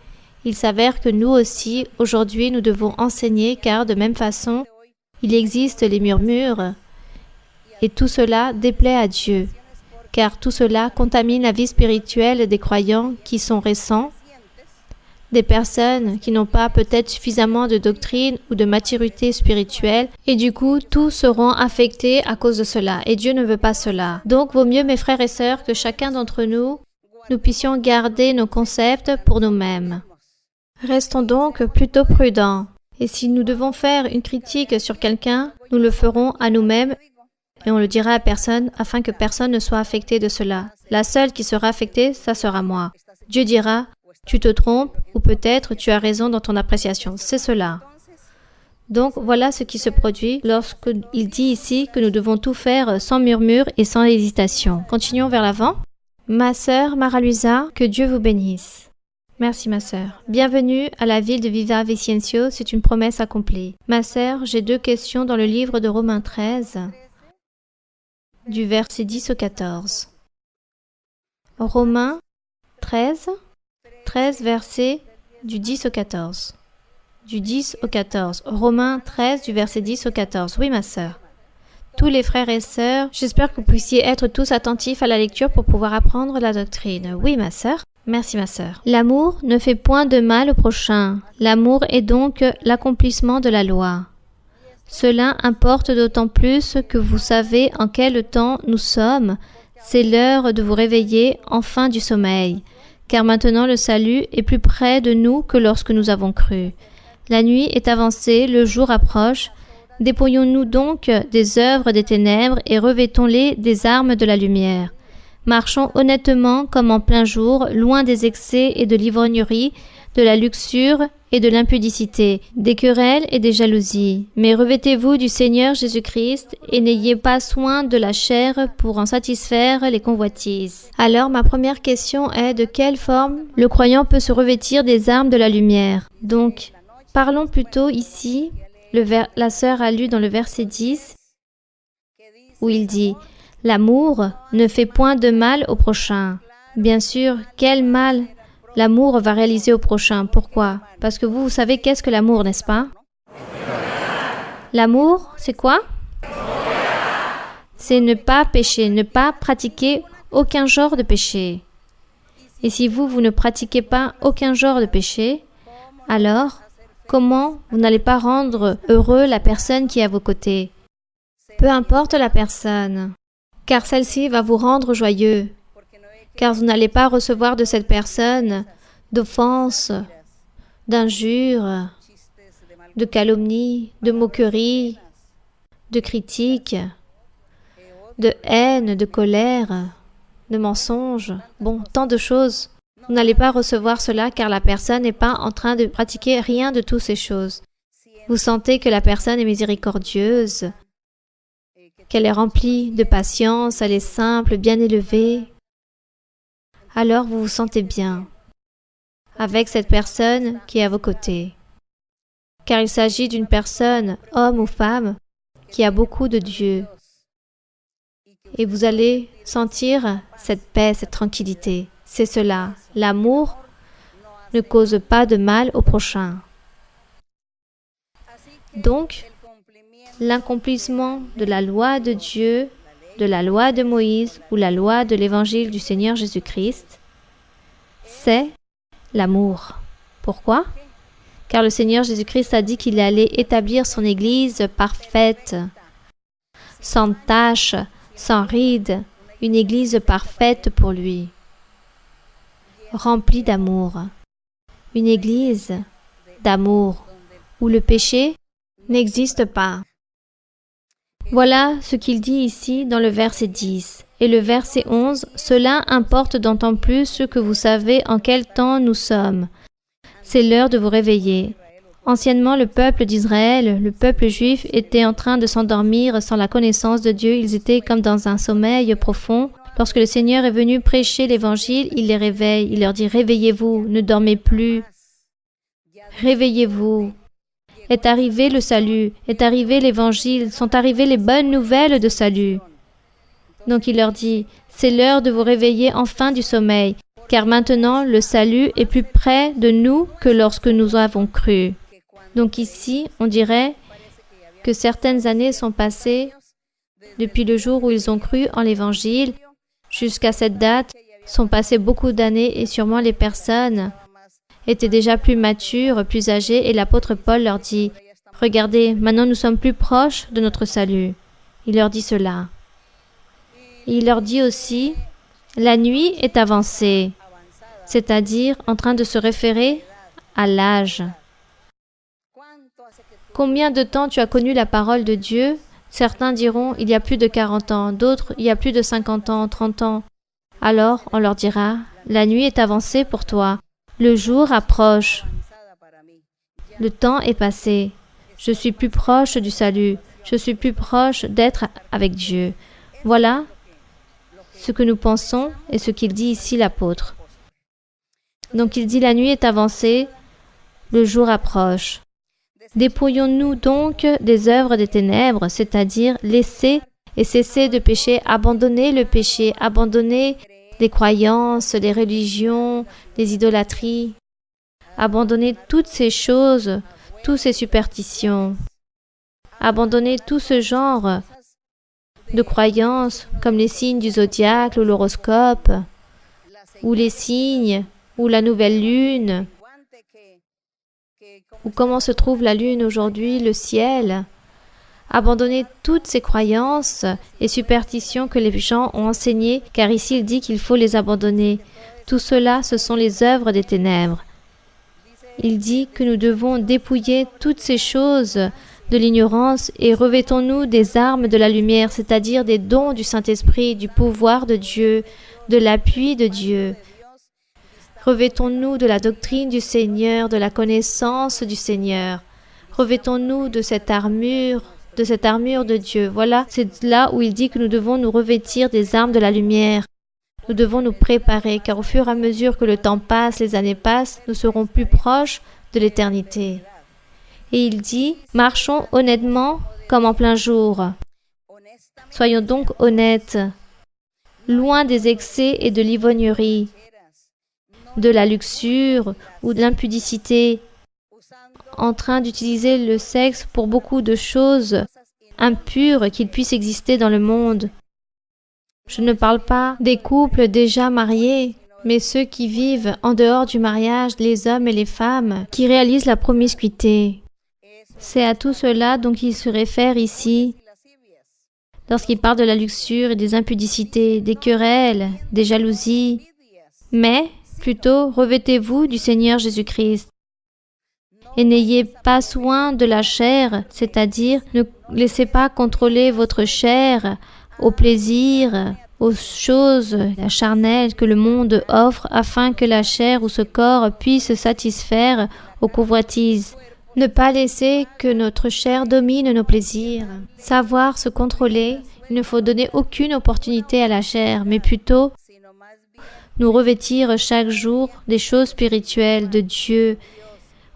Il s'avère que nous aussi, aujourd'hui, nous devons enseigner car de même façon, il existe les murmures et tout cela déplaît à Dieu, car tout cela contamine la vie spirituelle des croyants qui sont récents, des personnes qui n'ont pas peut-être suffisamment de doctrine ou de maturité spirituelle et du coup, tous seront affectés à cause de cela et Dieu ne veut pas cela. Donc, vaut mieux, mes frères et sœurs, que chacun d'entre nous puissions garder nos concepts pour nous-mêmes. Restons donc plutôt prudents et si nous devons faire une critique sur quelqu'un, nous le ferons à nous-mêmes et on le dira à personne afin que personne ne soit affecté de cela. La seule qui sera affectée, ça sera moi. Dieu dira, tu te trompes ou peut-être tu as raison dans ton appréciation. C'est cela. Donc voilà ce qui se produit lorsqu'il dit ici que nous devons tout faire sans murmure et sans hésitation. Continuons vers l'avant. Ma sœur Marie-Louisa, que Dieu vous bénisse. Merci ma sœur. Bienvenue à la ville de Viva Vicencio, c'est une promesse accomplie. Ma sœur, j'ai 2 questions dans le livre de Romains 13, du verset 10 au 14. Romains 13, versets du 10 au 14. Du 10 au 14. Romains 13, du verset 10 au 14. Oui, ma sœur. Tous les frères et sœurs, j'espère que vous puissiez être tous attentifs à la lecture pour pouvoir apprendre la doctrine. Oui, ma sœur. Merci, ma sœur. L'amour ne fait point de mal au prochain. L'amour est donc l'accomplissement de la loi. Cela importe d'autant plus que vous savez en quel temps nous sommes. C'est l'heure de vous réveiller enfin du sommeil. Car maintenant le salut est plus près de nous que lorsque nous avons cru. La nuit est avancée, le jour approche. Dépouillons-nous donc des œuvres des ténèbres et revêtons-les des armes de la lumière. Marchons honnêtement comme en plein jour, loin des excès et de l'ivrognerie, de la luxure et de l'impudicité, des querelles et des jalousies. Mais revêtez-vous du Seigneur Jésus-Christ et n'ayez pas soin de la chair pour en satisfaire les convoitises. Alors ma première question est de quelle forme le croyant peut se revêtir des armes de la lumière. Donc, parlons plutôt ici, la sœur a lu dans le verset 10, où il dit « L'amour ne fait point de mal au prochain ». Bien sûr, quel mal l'amour va réaliser au prochain. Pourquoi? Parce que vous savez qu'est-ce que l'amour, n'est-ce pas? L'amour, c'est quoi? C'est ne pas pécher, ne pas pratiquer aucun genre de péché. Et si vous ne pratiquez pas aucun genre de péché, alors comment vous n'allez pas rendre heureux la personne qui est à vos côtés? Peu importe la personne, car celle-ci va vous rendre joyeux. Car vous n'allez pas recevoir de cette personne d'offenses, d'injures, de calomnies, de moqueries, de critiques, de haine, de colère, de mensonges, bon, tant de choses. Vous n'allez pas recevoir cela car la personne n'est pas en train de pratiquer rien de toutes ces choses. Vous sentez que la personne est miséricordieuse, qu'elle est remplie de patience, elle est simple, bien élevée. Alors vous vous sentez bien avec cette personne qui est à vos côtés. Car il s'agit d'une personne, homme ou femme, qui a beaucoup de Dieu. Et vous allez sentir cette paix, cette tranquillité. C'est cela. L'amour ne cause pas de mal au prochain. Donc, l'accomplissement de la loi de Dieu, de la loi de Moïse ou la loi de l'évangile du Seigneur Jésus-Christ, c'est l'amour. Pourquoi? Car le Seigneur Jésus-Christ a dit qu'il allait établir son Église parfaite, sans tache, sans ride, une Église parfaite pour lui, remplie d'amour. Une Église d'amour, où le péché n'existe pas. Voilà ce qu'il dit ici dans le verset 10. Et le verset 11, « Cela importe d'autant plus que vous savez en quel temps nous sommes. C'est l'heure de vous réveiller. » Anciennement, le peuple d'Israël, le peuple juif, était en train de s'endormir sans la connaissance de Dieu. Ils étaient comme dans un sommeil profond. Lorsque le Seigneur est venu prêcher l'Évangile, il les réveille. Il leur dit « Réveillez-vous, ne dormez plus. Réveillez-vous. » Est arrivé le salut, est arrivé l'Évangile, sont arrivées les bonnes nouvelles de salut. Donc il leur dit, c'est l'heure de vous réveiller enfin du sommeil, car maintenant le salut est plus près de nous que lorsque nous avons cru. Donc ici, on dirait que certaines années sont passées depuis le jour où ils ont cru en l'Évangile jusqu'à cette date, sont passées beaucoup d'années et sûrement les personnes étaient déjà plus matures, plus âgées, et l'apôtre Paul leur dit « Regardez, maintenant nous sommes plus proches de notre salut. » Il leur dit cela. Et il leur dit aussi « La nuit est avancée », c'est-à-dire en train de se référer à l'âge. Combien de temps tu as connu la parole de Dieu? Certains diront « Il y a plus de 40 ans », d'autres « Il y a plus de 50 ans, 30 ans ». Alors on leur dira « La nuit est avancée pour toi. Le jour approche. Le temps est passé. Je suis plus proche du salut. Je suis plus proche d'être avec Dieu. » Voilà ce que nous pensons et ce qu'il dit ici l'apôtre. Donc il dit la nuit est avancée, le jour approche. Dépouillons-nous donc des œuvres des ténèbres, c'est-à-dire laisser et cesser de pécher, abandonner le péché, abandonner les croyances, les religions, les idolâtries, abandonner toutes ces choses, toutes ces superstitions, abandonner tout ce genre de croyances comme les signes du zodiaque ou l'horoscope, ou les signes, ou la nouvelle lune, ou comment se trouve la lune aujourd'hui, le ciel. Abandonner toutes ces croyances et superstitions que les gens ont enseignées, car ici il dit qu'il faut les abandonner. Tout cela, ce sont les œuvres des ténèbres. Il dit que nous devons dépouiller toutes ces choses de l'ignorance et revêtons-nous des armes de la lumière, c'est-à-dire des dons du Saint-Esprit, du pouvoir de Dieu, de l'appui de Dieu. Revêtons-nous de la doctrine du Seigneur, de la connaissance du Seigneur. Revêtons-nous de cette armure de Dieu. Voilà, c'est là où il dit que nous devons nous revêtir des armes de la lumière. Nous devons nous préparer, car au fur et à mesure que le temps passe, les années passent, nous serons plus proches de l'éternité. Et il dit, marchons honnêtement comme en plein jour. Soyons donc honnêtes, loin des excès et de l'ivrognerie, de la luxure ou de l'impudicité, en train d'utiliser le sexe pour beaucoup de choses impures qu'il puisse exister dans le monde. Je ne parle pas des couples déjà mariés, mais ceux qui vivent en dehors du mariage, les hommes et les femmes, qui réalisent la promiscuité. C'est à tout cela dont il se réfère ici, lorsqu'il parle de la luxure et des impudicités, des querelles, des jalousies. Mais, plutôt, revêtez-vous du Seigneur Jésus-Christ. Et n'ayez pas soin de la chair, c'est-à-dire ne laissez pas contrôler votre chair au plaisir, aux choses charnelles que le monde offre afin que la chair ou ce corps puisse satisfaire aux convoitises. Ne pas laisser que notre chair domine nos plaisirs. Savoir se contrôler, il ne faut donner aucune opportunité à la chair, mais plutôt nous revêtir chaque jour des choses spirituelles de Dieu.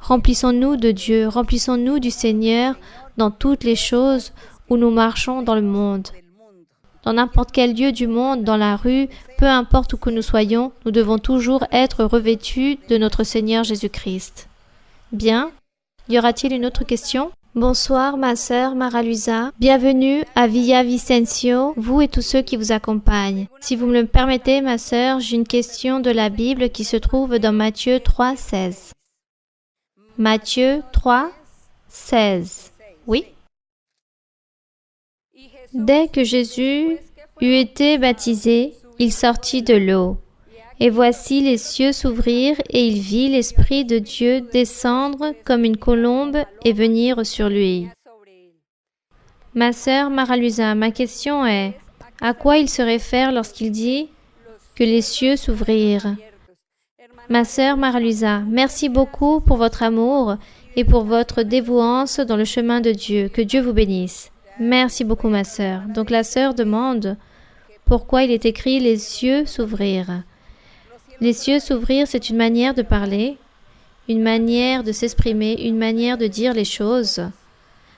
Remplissons-nous de Dieu, remplissons-nous du Seigneur dans toutes les choses où nous marchons dans le monde. Dans n'importe quel lieu du monde, dans la rue, peu importe où que nous soyons, nous devons toujours être revêtus de notre Seigneur Jésus-Christ. Bien. Y aura-t-il une autre question? Bonsoir, ma sœur Mara Luisa. Bienvenue à Villa Vicencio, vous et tous ceux qui vous accompagnent. Si vous me le permettez, ma sœur, j'ai une question de la Bible qui se trouve dans Matthieu 3,16. Matthieu 3,16. Oui? Dès que Jésus eut été baptisé, il sortit de l'eau. Et voici les cieux s'ouvrirent, et il vit l'Esprit de Dieu descendre comme une colombe et venir sur lui. Ma sœur Mara Luisa, ma question est, à quoi il se réfère lorsqu'il dit que les cieux s'ouvrirent? Ma sœur Mara Luisa, merci beaucoup pour votre amour et pour votre dévouance dans le chemin de Dieu. Que Dieu vous bénisse. Merci beaucoup, ma sœur. Donc la sœur demande pourquoi il est écrit « les cieux s'ouvrir ». Les cieux s'ouvrir, c'est une manière de parler, une manière de s'exprimer, une manière de dire les choses.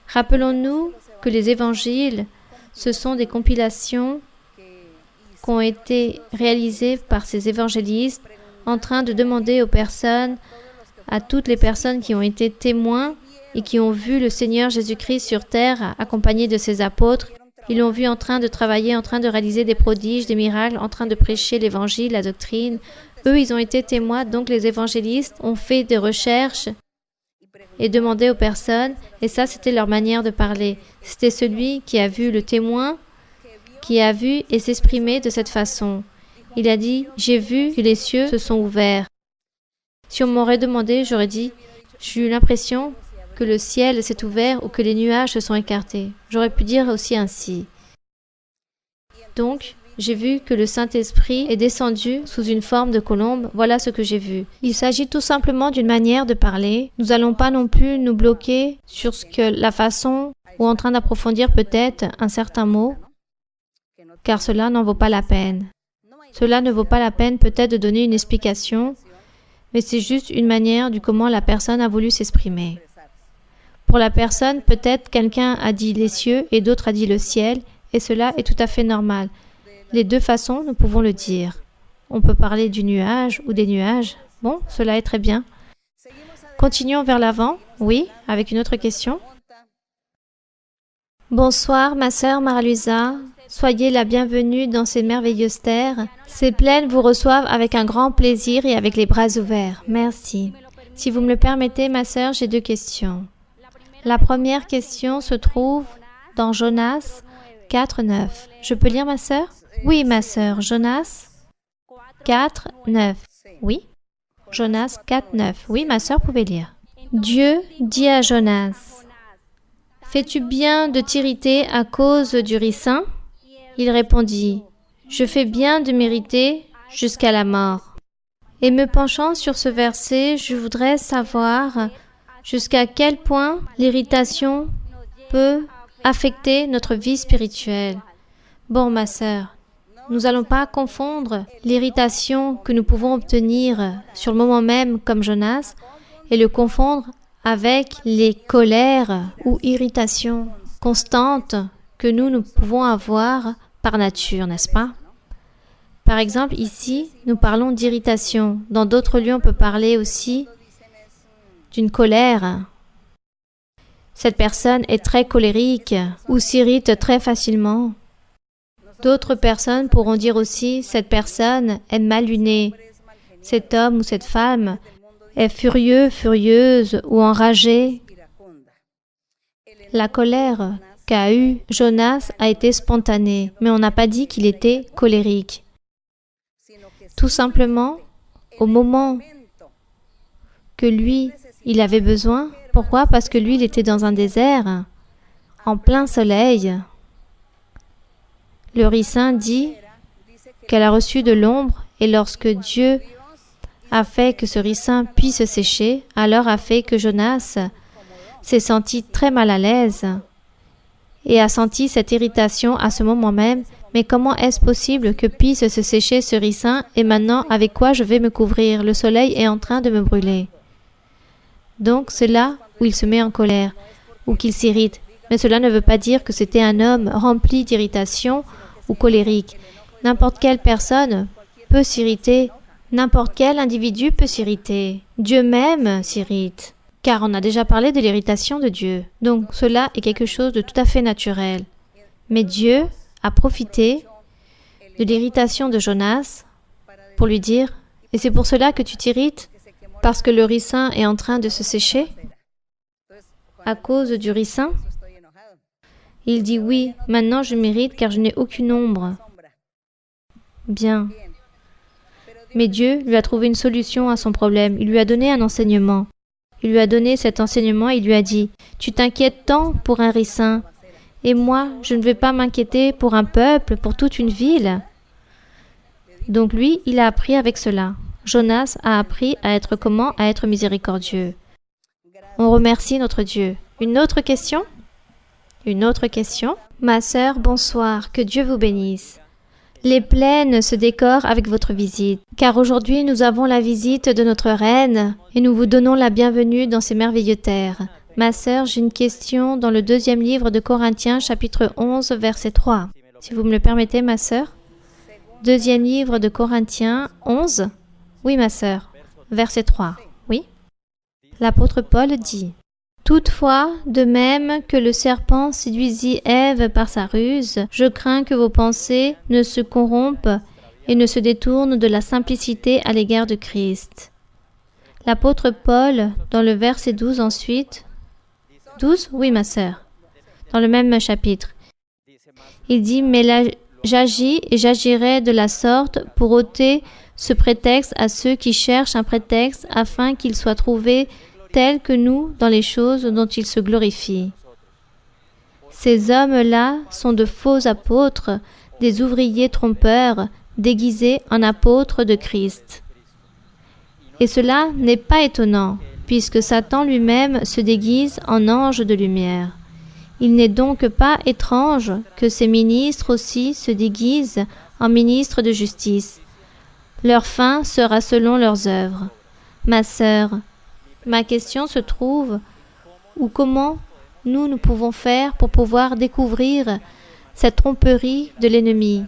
Rappelons-nous que les évangiles, ce sont des compilations qui ont été réalisées par ces évangélistes en train de demander aux personnes, à toutes les personnes qui ont été témoins et qui ont vu le Seigneur Jésus-Christ sur terre accompagné de ses apôtres. Ils l'ont vu en train de travailler, en train de réaliser des prodiges, des miracles, en train de prêcher l'évangile, la doctrine. Eux, ils ont été témoins, donc les évangélistes ont fait des recherches et demandé aux personnes, et ça, c'était leur manière de parler. C'était celui qui a vu le témoin, qui a vu et s'exprimer de cette façon. Il a dit, j'ai vu que les cieux se sont ouverts. Si on m'aurait demandé, j'aurais dit, j'ai eu l'impression que le ciel s'est ouvert ou que les nuages se sont écartés. J'aurais pu dire aussi ainsi. Donc, j'ai vu que le Saint-Esprit est descendu sous une forme de colombe. Voilà ce que j'ai vu. Il s'agit tout simplement d'une manière de parler. Nous n'allons pas non plus nous bloquer sur la façon ou en train d'approfondir peut-être un certain mot, car cela n'en vaut pas la peine. Cela ne vaut pas la peine peut-être de donner une explication, mais c'est juste une manière du comment la personne a voulu s'exprimer. Pour la personne, peut-être quelqu'un a dit les cieux et d'autres a dit le ciel, et cela est tout à fait normal. Les deux façons, nous pouvons le dire. On peut parler du nuage ou des nuages. Bon, cela est très bien. Continuons vers l'avant. Oui, avec une autre question. Bonsoir, ma sœur Mara Luisa. Soyez la bienvenue dans ces merveilleuses terres. Ces plaines vous reçoivent avec un grand plaisir et avec les bras ouverts. Merci. Si vous me le permettez, ma sœur, j'ai deux questions. La première question se trouve dans Jonas 4,9. Je peux lire, ma sœur? Oui, ma sœur. Jonas 4,9. Oui. Jonas 4,9. Oui, ma sœur, pouvez lire. Dieu dit à Jonas, « Fais-tu bien de t'irriter à cause du ricin ?» Il répondit, « Je fais bien de m'irriter jusqu'à la mort. » Et me penchant sur ce verset, je voudrais savoir jusqu'à quel point l'irritation peut affecter notre vie spirituelle. Bon, ma sœur, nous n'allons pas confondre l'irritation que nous pouvons obtenir sur le moment même comme Jonas et le confondre avec les colères ou irritations constantes que nous pouvons avoir par nature, n'est-ce pas? Par exemple, ici, nous parlons d'irritation. Dans d'autres lieux, on peut parler aussi d'une colère. Cette personne est très colérique ou s'irrite très facilement. D'autres personnes pourront dire aussi, cette personne est mal lunée. Cet homme ou cette femme est furieux, furieuse ou enragé. La colère qu'a eue Jonas a été spontanée, mais on n'a pas dit qu'il était colérique. Tout simplement, au moment que lui, il avait besoin. Pourquoi? Parce que lui, il était dans un désert, en plein soleil. Le ricin dit qu'elle a reçu de l'ombre, et lorsque Dieu a fait que ce ricin puisse sécher, alors a fait que Jonas s'est senti très mal à l'aise et a senti cette irritation à ce moment même. Mais comment est-ce possible que puisse se sécher ce ricin et maintenant avec quoi je vais me couvrir? Le soleil est en train de me brûler. Donc c'est là où il se met en colère ou qu'il s'irrite. Mais cela ne veut pas dire que c'était un homme rempli d'irritation ou colérique. N'importe quelle personne peut s'irriter. N'importe quel individu peut s'irriter. Dieu même s'irrite. Car on a déjà parlé de l'irritation de Dieu. Donc cela est quelque chose de tout à fait naturel. Mais Dieu a profité de l'irritation de Jonas pour lui dire « Et c'est pour cela que tu t'irrites, parce que le ricin est en train de se sécher à cause du ricin ?» Il dit « Oui, maintenant je m'irrite car je n'ai aucune ombre. » Bien. Mais Dieu lui a trouvé une solution à son problème. Il lui a donné un enseignement. Il lui a donné cet enseignement et il lui a dit « Tu t'inquiètes tant pour un ricin. Et moi, je ne vais pas m'inquiéter pour un peuple, pour toute une ville. » Donc lui, il a appris avec cela. Jonas a appris à être comment? À être miséricordieux. On remercie notre Dieu. Une autre question? Une autre question? Ma sœur, bonsoir, que Dieu vous bénisse. Les plaines se décorent avec votre visite, car aujourd'hui nous avons la visite de notre reine et nous vous donnons la bienvenue dans ces merveilleuses terres. Ma sœur, j'ai une question dans le 2e livre de Corinthiens, chapitre 11, verset 3. Si vous me le permettez, ma sœur. 2e livre de Corinthiens 11. Oui, ma sœur. Verset 3. Oui. L'apôtre Paul dit « Toutefois, de même que le serpent séduisit Ève par sa ruse, je crains que vos pensées ne se corrompent et ne se détournent de la simplicité à l'égard de Christ. » L'apôtre Paul, dans le verset 12 ensuite, 12? Oui, ma sœur. Dans le même chapitre. Il dit « Mais là, j'agis et j'agirai de la sorte pour ôter ce prétexte à ceux qui cherchent un prétexte afin qu'ils soient trouvés tels que nous dans les choses dont ils se glorifient. Ces hommes-là sont de faux apôtres, des ouvriers trompeurs, déguisés en apôtres de Christ. Et cela n'est pas étonnant, puisque Satan lui-même se déguise en ange de lumière. Il n'est donc pas étrange que ces ministres aussi se déguisent en ministres de justice. Leur fin sera selon leurs œuvres. Ma sœur, ma question se trouve où comment nous pouvons faire pour pouvoir découvrir cette tromperie de l'ennemi.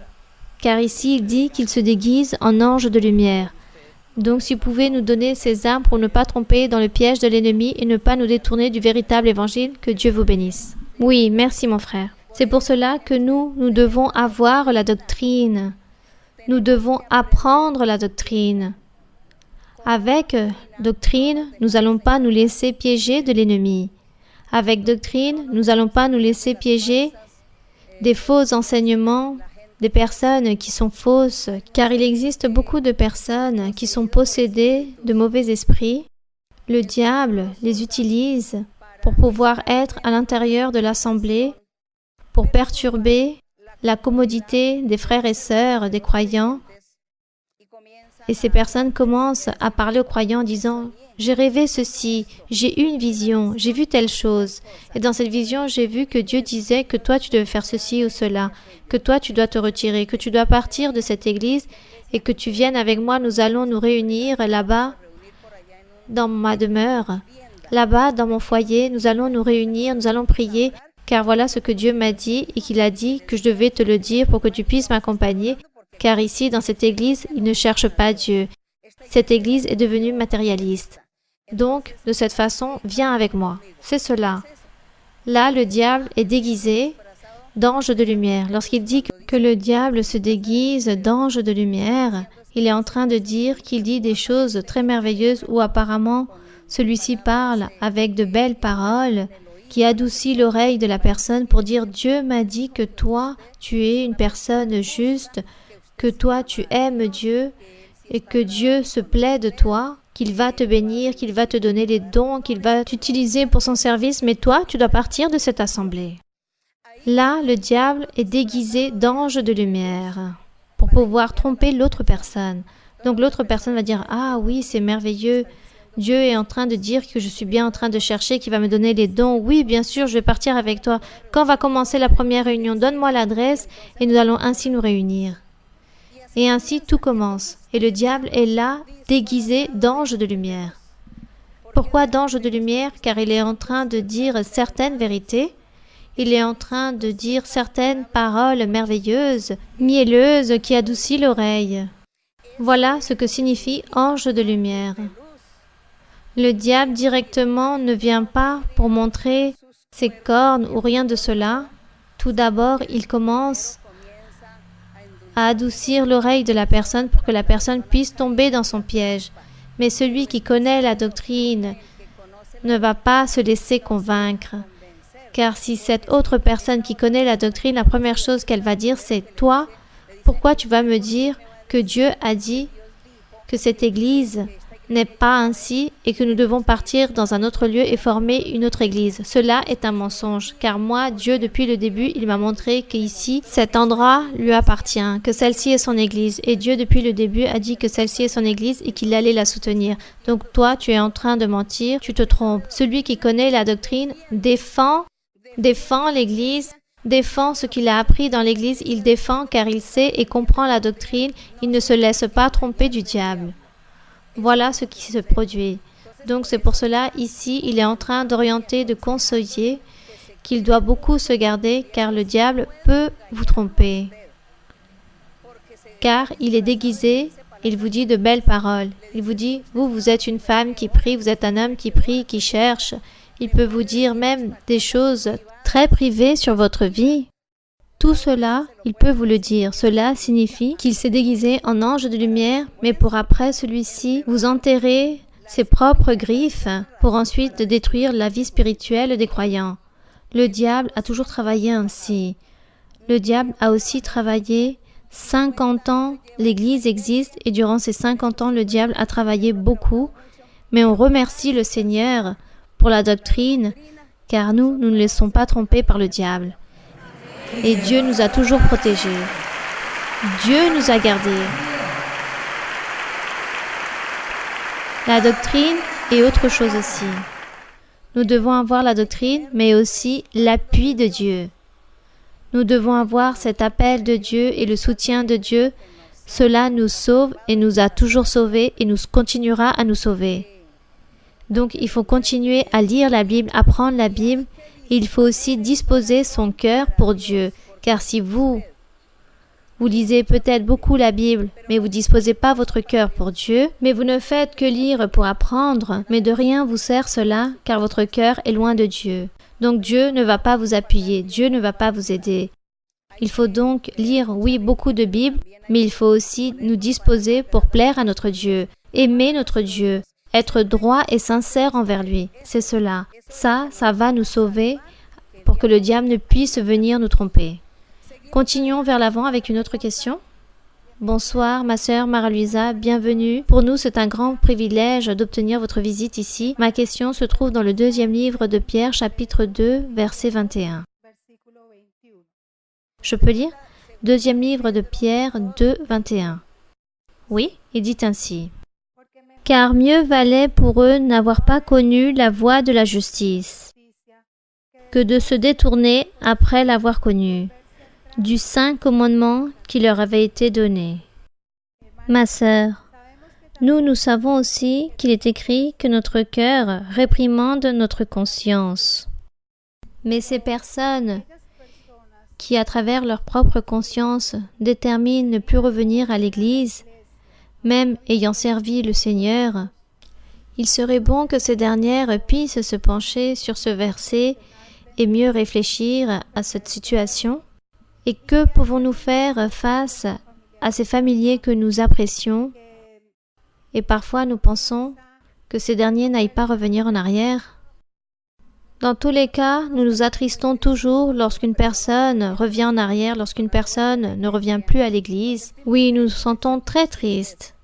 Car ici, il dit qu'il se déguise en ange de lumière. Donc, si vous pouvez nous donner ces armes pour ne pas tromper dans le piège de l'ennemi et ne pas nous détourner du véritable évangile, que Dieu vous bénisse. Oui, merci mon frère. C'est pour cela que nous devons avoir la doctrine. Nous devons apprendre la doctrine. Avec doctrine, nous n'allons pas nous laisser piéger de l'ennemi. Avec doctrine, nous n'allons pas nous laisser piéger des faux enseignements, des personnes qui sont fausses, car il existe beaucoup de personnes qui sont possédées de mauvais esprits. Le diable les utilise pour pouvoir être à l'intérieur de l'assemblée, pour perturber la commodité des frères et sœurs, des croyants, Et ces personnes commencent à parler aux croyants en disant « J'ai rêvé ceci, j'ai eu une vision, j'ai vu telle chose. Et dans cette vision, j'ai vu que Dieu disait que toi, tu devais faire ceci ou cela, que toi, tu dois te retirer, que tu dois partir de cette église et que tu viennes avec moi, nous allons nous réunir là-bas dans ma demeure. Là-bas, dans mon foyer, nous allons nous réunir, nous allons prier, car voilà ce que Dieu m'a dit et qu'il a dit que je devais te le dire pour que tu puisses m'accompagner, car ici, dans cette église, il ne cherche pas Dieu. Cette église est devenue matérialiste. Donc, de cette façon, viens avec moi. C'est cela. Là, le diable est déguisé d'ange de lumière. Lorsqu'il dit que le diable se déguise d'ange de lumière, il est en train de dire qu'il dit des choses très merveilleuses où apparemment celui-ci parle avec de belles paroles qui adoucit l'oreille de la personne pour dire « Dieu m'a dit que toi, tu es une personne juste, que toi, tu aimes Dieu et que Dieu se plaît de toi, qu'il va te bénir, qu'il va te donner les dons, qu'il va t'utiliser pour son service, mais toi, tu dois partir de cette assemblée. » Là, le diable est déguisé d'ange de lumière pour pouvoir tromper l'autre personne. Donc l'autre personne va dire « Ah oui, c'est merveilleux. Dieu est en train de dire que je suis bien en train de chercher, qu'il va me donner les dons. Oui, bien sûr, je vais partir avec toi. Quand va commencer la première réunion? Donne-moi l'adresse et nous allons ainsi nous réunir. » Et ainsi tout commence. Et le diable est là, déguisé d'ange de lumière. Pourquoi d'ange de lumière? Car il est en train de dire certaines vérités. Il est en train de dire certaines paroles merveilleuses, mielleuses, qui adoucissent l'oreille. Voilà ce que signifie ange de lumière. Le diable directement ne vient pas pour montrer ses cornes ou rien de cela. Tout d'abord, il commence à adoucir l'oreille de la personne pour que la personne puisse tomber dans son piège. Mais celui qui connaît la doctrine ne va pas se laisser convaincre. Car si cette autre personne qui connaît la doctrine, la première chose qu'elle va dire, c'est « Toi, pourquoi tu vas me dire que Dieu a dit que cette église n'est pas ainsi et que nous devons partir dans un autre lieu et former une autre église. Cela est un mensonge, car moi, Dieu, depuis le début, il m'a montré qu'ici, cet endroit lui appartient, que celle-ci est son église. Et Dieu, depuis le début, a dit que celle-ci est son église et qu'il allait la soutenir. Donc toi, tu es en train de mentir, tu te trompes. Celui qui connaît la doctrine défend l'église, défend ce qu'il a appris dans l'église, il défend car il sait et comprend la doctrine, il ne se laisse pas tromper du diable. Voilà ce qui se produit. Donc c'est pour cela, ici, il est en train d'orienter, de conseiller qu'il doit beaucoup se garder car le diable peut vous tromper. Car il est déguisé, il vous dit de belles paroles. Il vous dit, vous êtes une femme qui prie, vous êtes un homme qui prie, qui cherche. Il peut vous dire même des choses très privées sur votre vie. Tout cela, il peut vous le dire. Cela signifie qu'il s'est déguisé en ange de lumière, mais pour après celui-ci vous enterrer ses propres griffes pour ensuite détruire la vie spirituelle des croyants. Le diable a toujours travaillé ainsi. Le diable a aussi travaillé 50 ans. L'Église existe et durant ces 50 ans, le diable a travaillé beaucoup. Mais on remercie le Seigneur pour la doctrine, car nous ne laissons pas tromper par le diable. Et Dieu nous a toujours protégés. Dieu nous a gardés. La doctrine est autre chose aussi. Nous devons avoir la doctrine, mais aussi l'appui de Dieu. Nous devons avoir cet appel de Dieu et le soutien de Dieu. Cela nous sauve et nous a toujours sauvés et nous continuera à nous sauver. Donc, il faut continuer à lire la Bible, apprendre la Bible. Il faut aussi disposer son cœur pour Dieu. Car si vous lisez peut-être beaucoup la Bible, mais vous ne disposez pas votre cœur pour Dieu, mais vous ne faites que lire pour apprendre, mais de rien vous sert cela, car votre cœur est loin de Dieu. Donc Dieu ne va pas vous appuyer, Dieu ne va pas vous aider. Il faut donc lire, oui, beaucoup de Bible, mais il faut aussi nous disposer pour plaire à notre Dieu, aimer notre Dieu, être droit et sincère envers lui. C'est cela. Ça va nous sauver pour que le diable ne puisse venir nous tromper. Continuons vers l'avant avec une autre question. Bonsoir, ma sœur Mara-Luisa, bienvenue. Pour nous, c'est un grand privilège d'obtenir votre visite ici. Ma question se trouve dans le 2e livre de Pierre, chapitre 2, verset 21. Je peux lire? 2e livre de Pierre 2, 21. Oui, il dit ainsi. Car mieux valait pour eux n'avoir pas connu la voie de la justice que de se détourner après l'avoir connue, du saint commandement qui leur avait été donné. Ma sœur, nous savons aussi qu'il est écrit que notre cœur réprimande notre conscience. Mais ces personnes qui, à travers leur propre conscience, déterminent ne plus revenir à l'Église, même ayant servi le Seigneur, il serait bon que ces dernières puissent se pencher sur ce verset et mieux réfléchir à cette situation. Et que pouvons-nous faire face à ces familiers que nous apprécions et parfois nous pensons que ces derniers n'aillent pas revenir en arrière? Dans tous les cas, nous nous attristons toujours lorsqu'une personne revient en arrière, lorsqu'une personne ne revient plus à l'Église. Oui, nous nous sentons très tristes.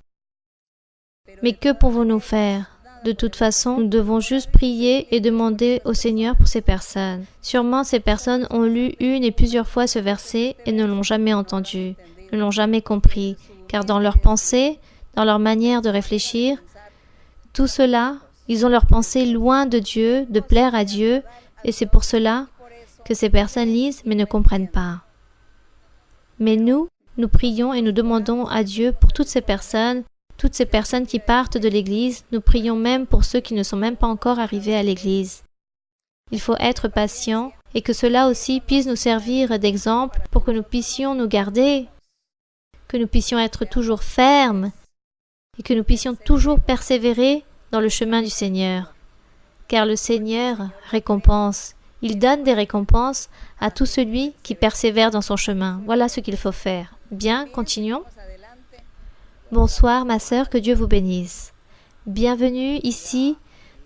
Mais que pouvons-nous faire? De toute façon, nous devons juste prier et demander au Seigneur pour ces personnes. Sûrement, ces personnes ont lu une et plusieurs fois ce verset et ne l'ont jamais entendu, ne l'ont jamais compris, car dans leurs pensées, dans leur manière de réfléchir, tout cela, ils ont leur pensée loin de Dieu, de plaire à Dieu, et c'est pour cela que ces personnes lisent mais ne comprennent pas. Mais nous prions et nous demandons à Dieu pour toutes ces personnes qui partent de l'Église, nous prions même pour ceux qui ne sont même pas encore arrivés à l'Église. Il faut être patient et que cela aussi puisse nous servir d'exemple pour que nous puissions nous garder, que nous puissions être toujours fermes et que nous puissions toujours persévérer dans le chemin du Seigneur. Car le Seigneur récompense, il donne des récompenses à tout celui qui persévère dans son chemin. Voilà ce qu'il faut faire. Bien, continuons. Bonsoir ma sœur, que Dieu vous bénisse. Bienvenue ici,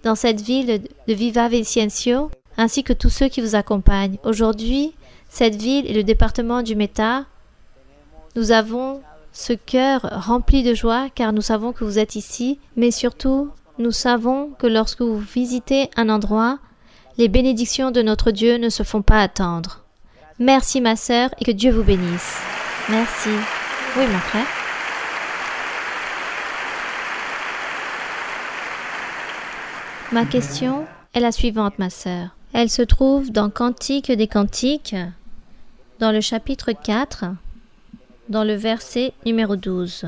dans cette ville de Viva Vicencio, ainsi que tous ceux qui vous accompagnent. Aujourd'hui, cette ville et le département du Meta, nous avons ce cœur rempli de joie car nous savons que vous êtes ici, mais surtout, nous savons que lorsque vous visitez un endroit, les bénédictions de notre Dieu ne se font pas attendre. Merci ma sœur et que Dieu vous bénisse. Merci. Oui mon frère. Ma question est la suivante, ma sœur. Elle se trouve dans Cantique des Cantiques, dans le chapitre 4, dans le verset numéro 12.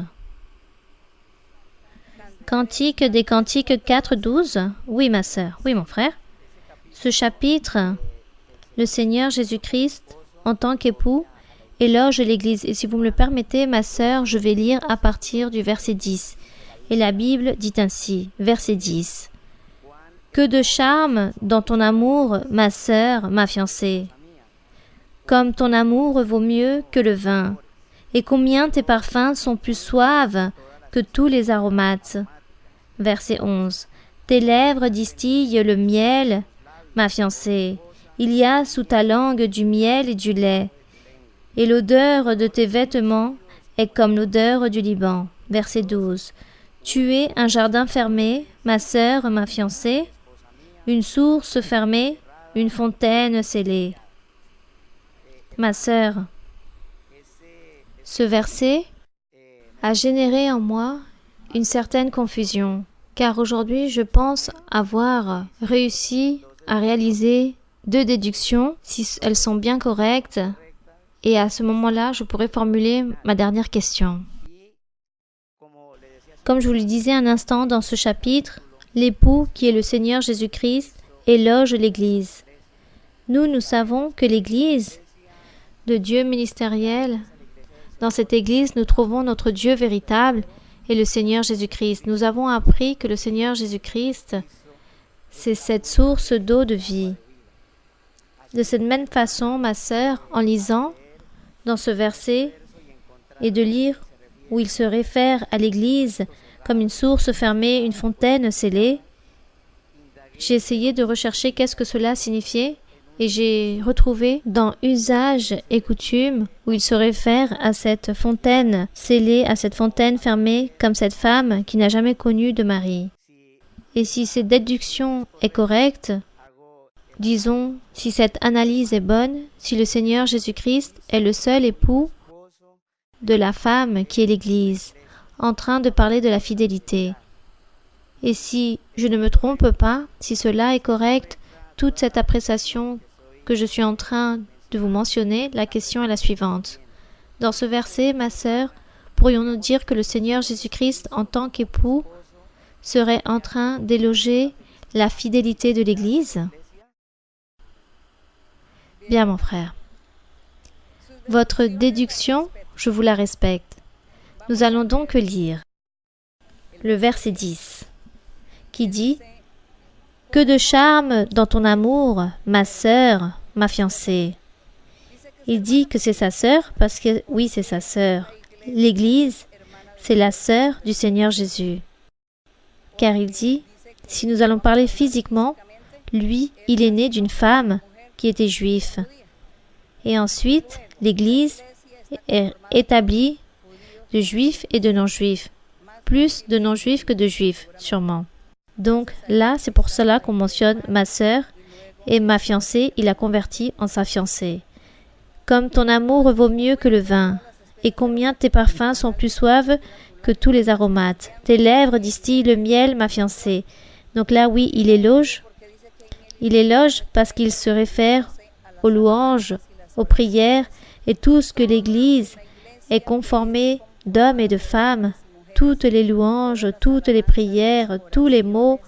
Cantique des Cantiques 4, 12. Oui, ma sœur. Oui, mon frère. Ce chapitre, le Seigneur Jésus-Christ, en tant qu'époux, éloge l'Église. Et si vous me le permettez, ma sœur, je vais lire à partir du verset 10. Et la Bible dit ainsi, verset 10. Que de charme dans ton amour, ma sœur, ma fiancée. Comme ton amour vaut mieux que le vin, et combien tes parfums sont plus suaves que tous les aromates. Verset 11. Tes lèvres distillent le miel, ma fiancée. Il y a sous ta langue du miel et du lait, et l'odeur de tes vêtements est comme l'odeur du Liban. Verset 12. Tu es un jardin fermé, ma sœur, ma fiancée, une source fermée, une fontaine scellée. Ma sœur, ce verset a généré en moi une certaine confusion, car aujourd'hui je pense avoir réussi à réaliser 2 déductions, si elles sont bien correctes, et à ce moment-là, je pourrais formuler ma dernière question. Comme je vous le disais un instant dans ce chapitre, l'époux qui est le Seigneur Jésus-Christ éloge l'Église. Nous savons que l'Église, de Dieu ministériel, dans cette Église, nous trouvons notre Dieu véritable et le Seigneur Jésus-Christ. Nous avons appris que le Seigneur Jésus-Christ, c'est cette source d'eau de vie. De cette même façon, ma sœur, en lisant dans ce verset et de lire où il se réfère à l'Église comme une source fermée, une fontaine scellée, j'ai essayé de rechercher qu'est-ce que cela signifiait et j'ai retrouvé dans Usage et coutume où il se réfère à cette fontaine scellée, à cette fontaine fermée comme cette femme qui n'a jamais connu de mari. Et si cette déduction est correcte, disons, si cette analyse est bonne, si le Seigneur Jésus-Christ est le seul époux de la femme qui est l'Église, en train de parler de la fidélité. Et si je ne me trompe pas, si cela est correct, toute cette appréciation que je suis en train de vous mentionner, la question est la suivante. Dans ce verset, ma sœur, pourrions-nous dire que le Seigneur Jésus-Christ, en tant qu'époux, serait en train d'éloger la fidélité de l'Église? Bien, mon frère. Votre déduction, je vous la respecte. Nous allons donc lire le verset 10, qui dit « Que de charme dans ton amour, ma sœur, ma fiancée ». Il dit que c'est sa sœur parce que, oui, c'est sa sœur. L'Église, c'est la sœur du Seigneur Jésus. Car il dit, si nous allons parler physiquement, lui, il est né d'une femme qui était juive. Et ensuite, l'Église est établie de juifs et de non-juifs. Plus de non-juifs que de juifs, sûrement. Donc là, c'est pour cela qu'on mentionne ma sœur et ma fiancée, il a converti en sa fiancée. Comme ton amour vaut mieux que le vin, et combien tes parfums sont plus suaves que tous les aromates. Tes lèvres distillent le miel, ma fiancée. Donc là, oui, il éloge. Il éloge parce qu'il se réfère aux louanges, aux prières, et tout ce que l'Église est conformée d'hommes et de femmes, toutes les louanges, toutes les prières, tous les mots,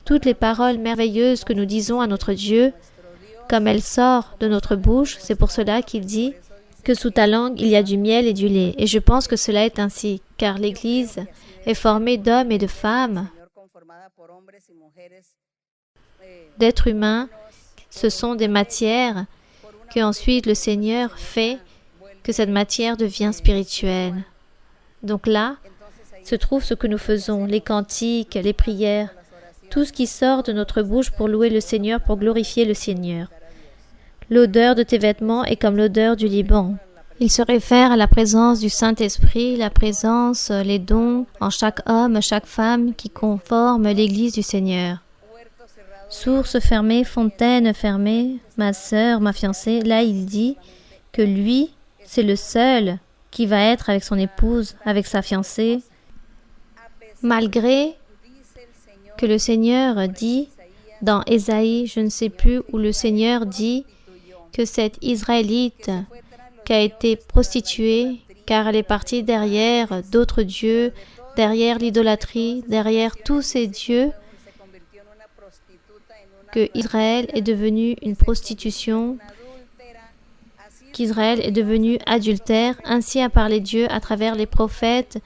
toutes les paroles merveilleuses que nous disons à notre Dieu, comme elles sortent de notre bouche, c'est pour cela qu'il dit que sous ta langue il y a du miel et du lait. Et je pense que cela est ainsi, car l'Église est formée d'hommes et de femmes, d'êtres humains. Ce sont des matières que ensuite le Seigneur fait que cette matière devient spirituelle. Donc là se trouve ce que nous faisons, les cantiques, les prières, tout ce qui sort de notre bouche pour louer le Seigneur, pour glorifier le Seigneur. L'odeur de tes vêtements est comme l'odeur du Liban. Il se réfère à la présence du Saint-Esprit, la présence, les dons en chaque homme, chaque femme qui conforment l'Église du Seigneur. Source fermée, fontaine fermée, ma sœur, ma fiancée, là il dit que lui, c'est le seul qui va être avec son épouse, avec sa fiancée, malgré que le Seigneur dit dans Ésaïe, je ne sais plus, où le Seigneur dit que cette Israélite qui a été prostituée, car elle est partie derrière d'autres dieux, derrière l'idolâtrie, derrière tous ces dieux, que Israël est devenu une prostitution, qu'Israël est devenu adultère. Ainsi a parlé Dieu à travers les prophètes,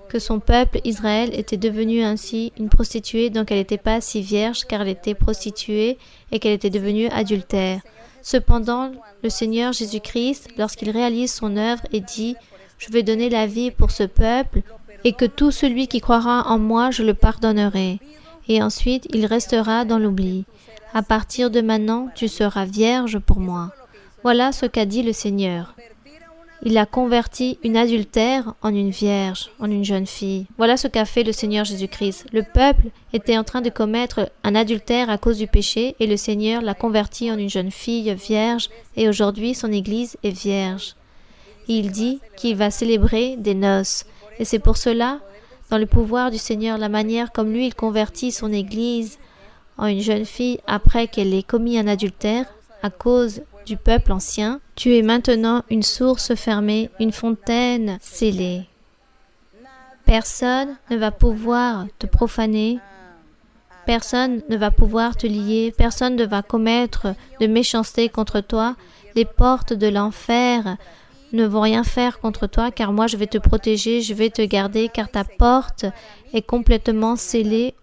que son peuple Israël était devenu ainsi une prostituée, donc elle n'était pas si vierge car elle était prostituée et qu'elle était devenue adultère. Cependant, le Seigneur Jésus-Christ, lorsqu'il réalise son œuvre et dit « Je vais donner la vie pour ce peuple et que tout celui qui croira en moi, je le pardonnerai. » Et ensuite, il restera dans l'oubli. « À partir de maintenant, tu seras vierge pour moi. » Voilà ce qu'a dit le Seigneur. Il a converti une adultère en une vierge, en une jeune fille. Voilà ce qu'a fait le Seigneur Jésus-Christ. Le peuple était en train de commettre un adultère à cause du péché et le Seigneur l'a converti en une jeune fille vierge et aujourd'hui son Église est vierge. Il dit qu'il va célébrer des noces et c'est pour cela, dans le pouvoir du Seigneur, la manière comme lui il convertit son Église en une jeune fille après qu'elle ait commis un adultère à cause du peuple ancien, tu es maintenant une source fermée, une fontaine scellée. Personne ne va pouvoir te profaner, personne ne va pouvoir te lier, personne ne va commettre de méchanceté contre toi. Les portes de l'enfer ne vont rien faire contre toi, car moi je vais te protéger, je vais te garder, car ta porte est complètement scellée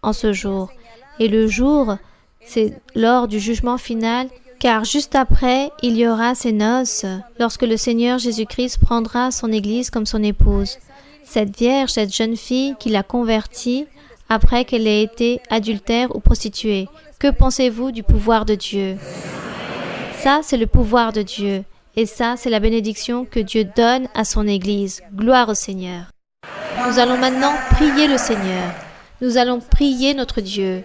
en ce jour. Et le jour, c'est lors du jugement final, car juste après, il y aura ces noces, lorsque le Seigneur Jésus-Christ prendra son Église comme son épouse. Cette vierge, cette jeune fille qu'il a convertie après qu'elle ait été adultère ou prostituée. Que pensez-vous du pouvoir de Dieu? Ça, c'est le pouvoir de Dieu. Et ça, c'est la bénédiction que Dieu donne à son Église. Gloire au Seigneur. Nous allons maintenant prier le Seigneur. Nous allons prier notre Dieu.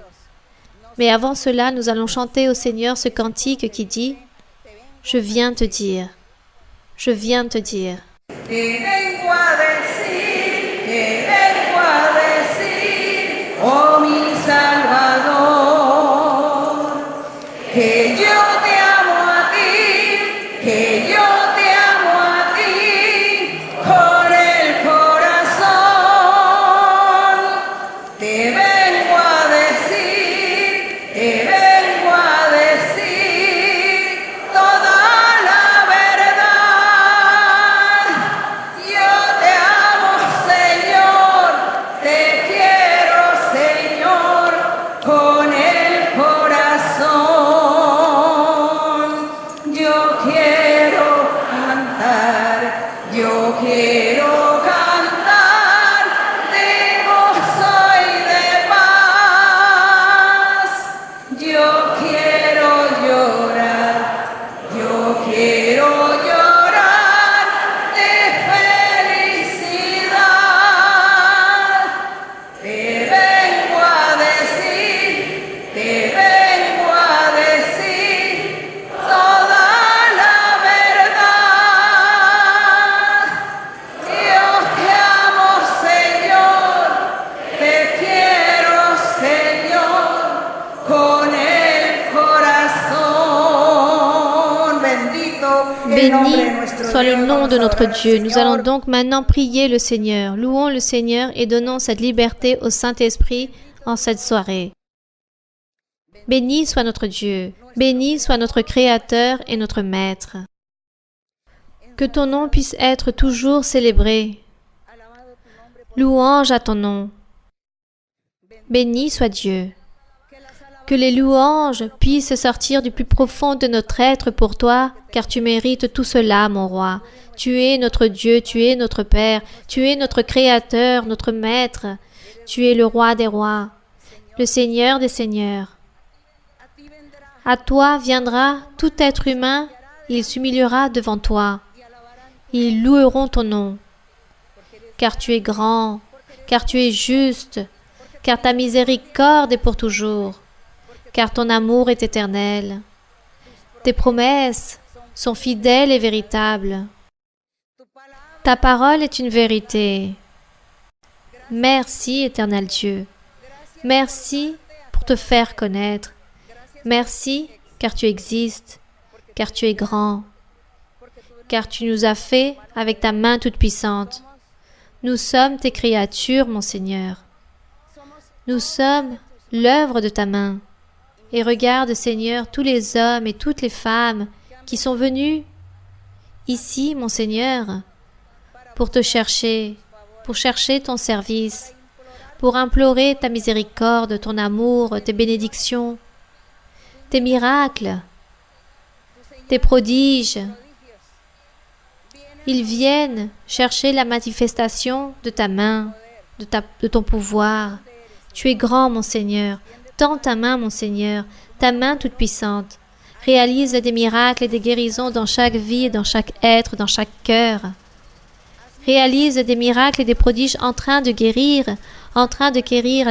Mais avant cela, nous allons chanter au Seigneur ce cantique qui dit « Je viens te dire, je viens te dire ». Te vengo a decir que Béni soit le nom de notre Dieu. Nous allons donc maintenant prier le Seigneur. Louons le Seigneur et donnons cette liberté au Saint-Esprit en cette soirée. Béni soit notre Dieu. Béni soit notre Créateur et notre Maître. Que ton nom puisse être toujours célébré. Louange à ton nom. Béni soit Dieu. Que les louanges puissent sortir du plus profond de notre être pour toi, car tu mérites tout cela, mon roi. Tu es notre Dieu, tu es notre Père, tu es notre Créateur, notre Maître. Tu es le Roi des rois, le Seigneur des seigneurs. À toi viendra tout être humain, il s'humiliera devant toi. Ils loueront ton nom, car tu es grand, car tu es juste, car ta miséricorde est pour toujours. Car ton amour est éternel. Tes promesses sont fidèles et véritables. Ta parole est une vérité. Merci, éternel Dieu. Merci pour te faire connaître. Merci, car tu existes, car tu es grand, car tu nous as fait avec ta main toute-puissante. Nous sommes tes créatures, mon Seigneur. Nous sommes l'œuvre de ta main. Et regarde, Seigneur, tous les hommes et toutes les femmes qui sont venus ici, mon Seigneur, pour te chercher, pour chercher ton service, pour implorer ta miséricorde, ton amour, tes bénédictions, tes miracles, tes prodiges. Ils viennent chercher la manifestation de ta main, de ton pouvoir. Tu es grand, mon Seigneur. Tends ta main, mon Seigneur, ta main toute-puissante. Réalise des miracles et des guérisons dans chaque vie, dans chaque être, dans chaque cœur. Réalise des miracles et des prodiges en train de guérir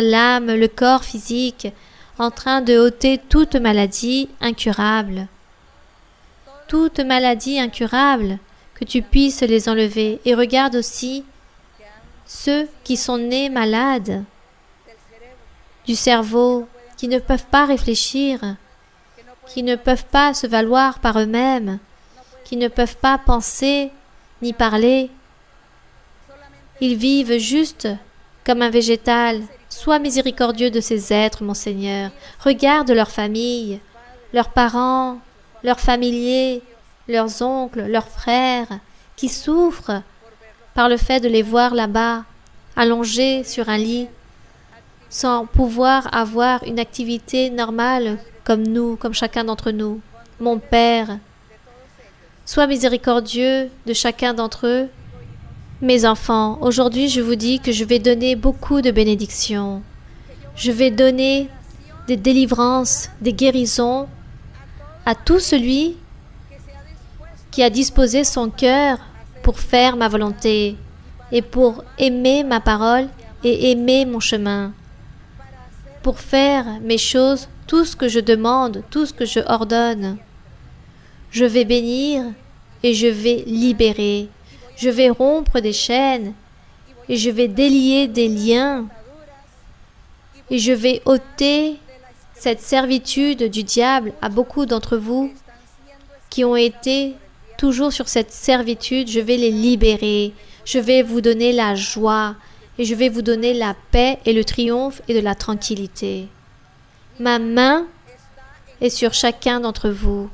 l'âme, le corps physique, en train de ôter toute maladie incurable. Toute maladie incurable, que tu puisses les enlever. Et regarde aussi ceux qui sont nés malades du cerveau, qui ne peuvent pas réfléchir, qui ne peuvent pas se valoir par eux-mêmes, qui ne peuvent pas penser ni parler. Ils vivent juste comme un végétal. Sois miséricordieux de ces êtres, mon Seigneur. Regarde leurs familles, leurs parents, leurs familiers, leurs oncles, leurs frères, qui souffrent par le fait de les voir là-bas, allongés sur un lit, sans pouvoir avoir une activité normale comme nous, comme chacun d'entre nous. Mon Père, sois miséricordieux de chacun d'entre eux. Mes enfants, aujourd'hui je vous dis que je vais donner beaucoup de bénédictions. Je vais donner des délivrances, des guérisons à tout celui qui a disposé son cœur pour faire ma volonté et pour aimer ma parole et aimer mon chemin. Pour faire mes choses, tout ce que je demande, tout ce que je ordonne. Je vais bénir et je vais libérer. Je vais rompre des chaînes et je vais délier des liens. Et je vais ôter cette servitude du diable à beaucoup d'entre vous qui ont été toujours sur cette servitude. Je vais les libérer. Je vais vous donner la joie. Et je vais vous donner la paix et le triomphe et de la tranquillité. Ma main est sur chacun d'entre vous.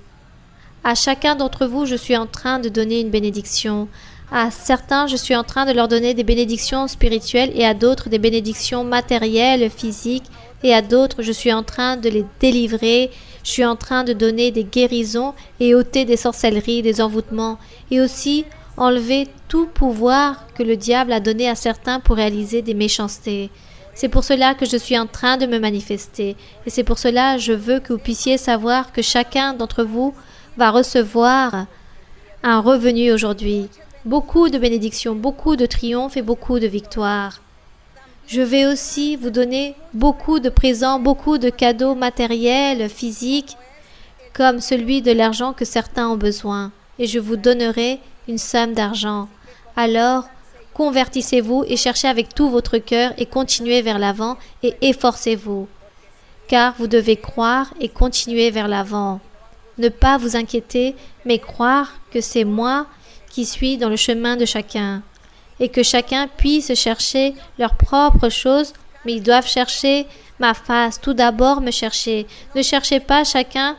À chacun d'entre vous, je suis en train de donner une bénédiction. À certains, je suis en train de leur donner des bénédictions spirituelles et à d'autres des bénédictions matérielles, physiques. Et à d'autres, je suis en train de les délivrer. Je suis en train de donner des guérisons et ôter des sorcelleries, des envoûtements. Et aussi enlever tout pouvoir que le diable a donné à certains pour réaliser des méchancetés. C'est pour cela que je suis en train de me manifester. Et c'est pour cela que je veux que vous puissiez savoir que chacun d'entre vous va recevoir un revenu aujourd'hui. Beaucoup de bénédictions, beaucoup de triomphes et beaucoup de victoires. Je vais aussi vous donner beaucoup de présents, beaucoup de cadeaux matériels, physiques, comme celui de l'argent que certains ont besoin. Et je vous donnerai une somme d'argent. Alors, convertissez-vous et cherchez avec tout votre cœur et continuez vers l'avant et efforcez-vous. Car vous devez croire et continuer vers l'avant. Ne pas vous inquiéter, mais croire que c'est moi qui suis dans le chemin de chacun. Et que chacun puisse chercher leurs propres choses, mais ils doivent chercher ma face. Tout d'abord, me chercher. Ne cherchez pas chacun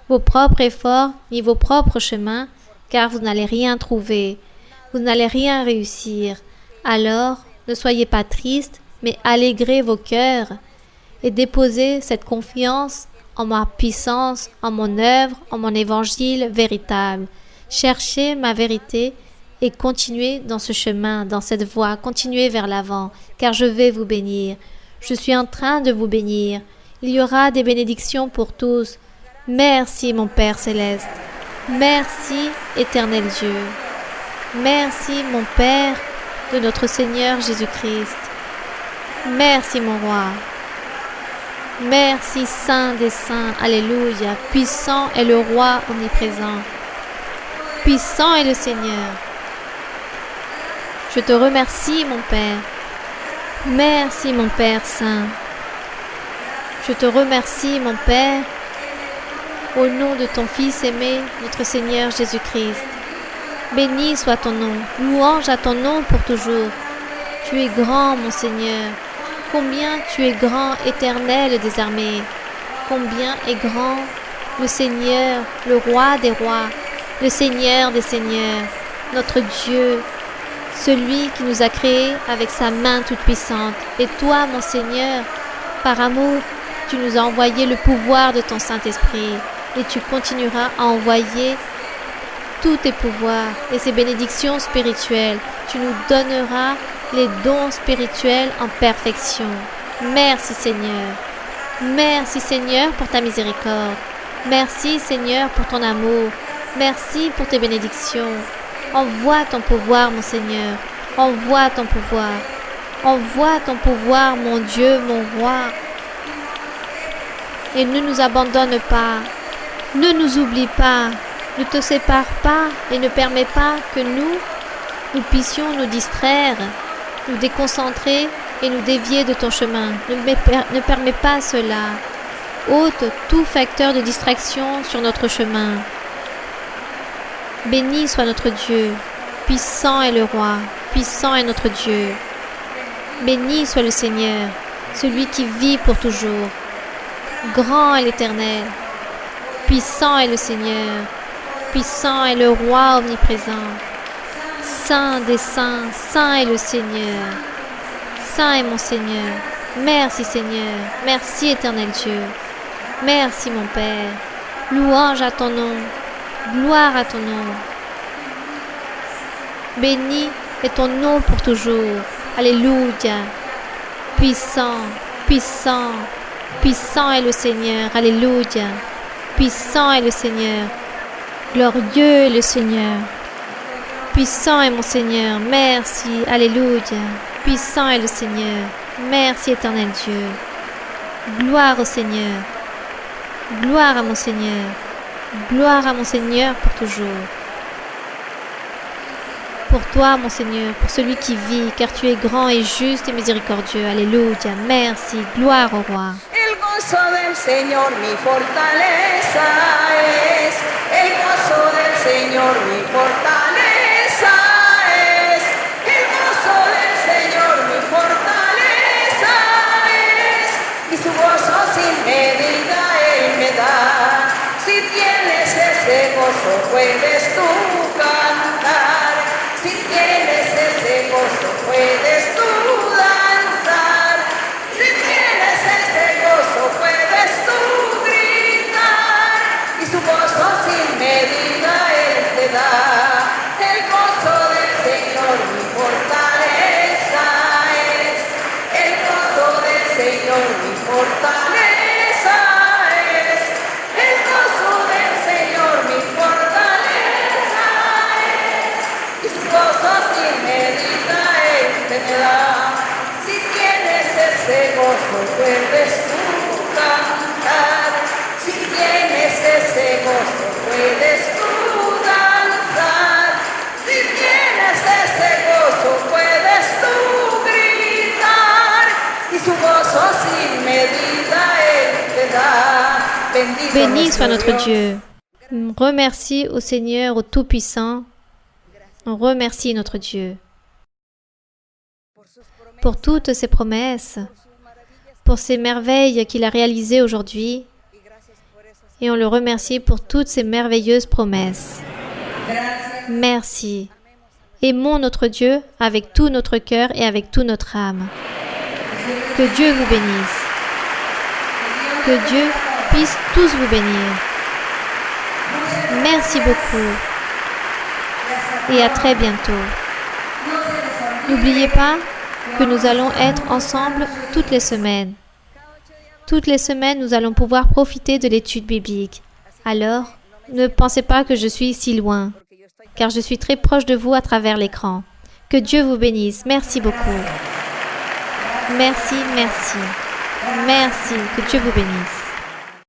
vos propres efforts ni vos propres chemins, car vous n'allez rien trouver. Vous n'allez rien réussir. Alors, ne soyez pas tristes, mais allégrez vos cœurs et déposez cette confiance en ma puissance, en mon œuvre, en mon évangile véritable. Cherchez ma vérité et continuez dans ce chemin, dans cette voie, continuez vers l'avant, car je vais vous bénir. Je suis en train de vous bénir. Il y aura des bénédictions pour tous. Merci mon Père céleste. Merci éternel Dieu. Merci mon Père de notre Seigneur Jésus-Christ. Merci mon Roi. Merci Saint des Saints. Alléluia. Puissant est le Roi omniprésent. Puissant est le Seigneur. Je te remercie mon Père. Merci mon Père Saint. Je te remercie mon Père au nom de ton Fils aimé, notre Seigneur Jésus-Christ. Béni soit ton nom, louange à ton nom pour toujours. Tu es grand, mon Seigneur. Combien tu es grand, éternel des armées. Combien est grand le Seigneur, le Roi des rois, le Seigneur des seigneurs, notre Dieu, celui qui nous a créés avec sa main toute-puissante. Et toi, mon Seigneur, par amour, tu nous as envoyé le pouvoir de ton Saint-Esprit. Et tu continueras à envoyer tous tes pouvoirs et ces bénédictions spirituelles. Tu nous donneras les dons spirituels en perfection. Merci Seigneur. Merci Seigneur pour ta miséricorde. Merci Seigneur pour ton amour. Merci pour tes bénédictions. Envoie ton pouvoir mon Seigneur. Envoie ton pouvoir. Envoie ton pouvoir mon Dieu, mon Roi. Et ne nous abandonne pas. Ne nous oublie pas. Ne te sépare pas et ne permets pas que nous puissions nous distraire, nous déconcentrer et nous dévier de ton chemin. Ne permets pas cela. Ôte tout facteur de distraction sur notre chemin. Béni soit notre Dieu. Puissant est le Roi. Puissant est notre Dieu. Béni soit le Seigneur, celui qui vit pour toujours. Grand est l'Éternel. Puissant est le Seigneur. Puissant est le Roi omniprésent. Saint des saints, saint est le Seigneur. Saint est mon Seigneur. Merci Seigneur. Merci éternel Dieu. Merci mon Père. Louange à ton nom. Gloire à ton nom. Béni est ton nom pour toujours. Alléluia. Puissant, puissant, puissant est le Seigneur. Alléluia. Puissant est le Seigneur. Glorieux est le Seigneur. Puissant est mon Seigneur. Merci. Alléluia. Puissant est le Seigneur. Merci éternel Dieu. Gloire au Seigneur. Gloire à mon Seigneur. Gloire à mon Seigneur pour toujours. Pour toi, mon Seigneur, pour celui qui vit, car tu es grand et juste et miséricordieux. Alléluia. Merci. Gloire au Roi. El gozo del Señor mi fortaleza es. El gozo del Señor mi fortaleza es. El gozo del Señor mi fortaleza es. Y su gozo sin medida Él me da. Si tienes ese gozo puedes tú cantar. Si tienes ese gozo puedes tú danzar. Si tienes ese gozo puedes tú gritar. Y su gozo sin medida Él te da. El gozo del Señor mi fortaleza es. El gozo del Señor mi fortaleza es. El gozo del Señor mi fortaleza es. Y su gozo sin medida Él te da. Si tienes ese gozo puedes tú cantar. Si tienes ese gozo puedes tú danzar. Si tienes ese gozo puedes tú gritar. Y su gozo sin medida Él te da. Bendito Béni soit nuestro notre Dios. Dieu. Remercie au Seigneur, au Tout-Puissant. On remercie notre Dieu pour toutes ses promesses, pour ces merveilles qu'il a réalisées aujourd'hui. Et on le remercie pour toutes ces merveilleuses promesses. Merci. Aimons notre Dieu avec tout notre cœur et avec toute notre âme. Que Dieu vous bénisse. Que Dieu puisse tous vous bénir. Merci beaucoup. Et à très bientôt. N'oubliez pas que nous allons être ensemble toutes les semaines. Toutes les semaines, nous allons pouvoir profiter de l'étude biblique. Alors, ne pensez pas que je suis si loin, car je suis très proche de vous à travers l'écran. Que Dieu vous bénisse. Merci beaucoup. Merci, merci. Merci. Que Dieu vous bénisse.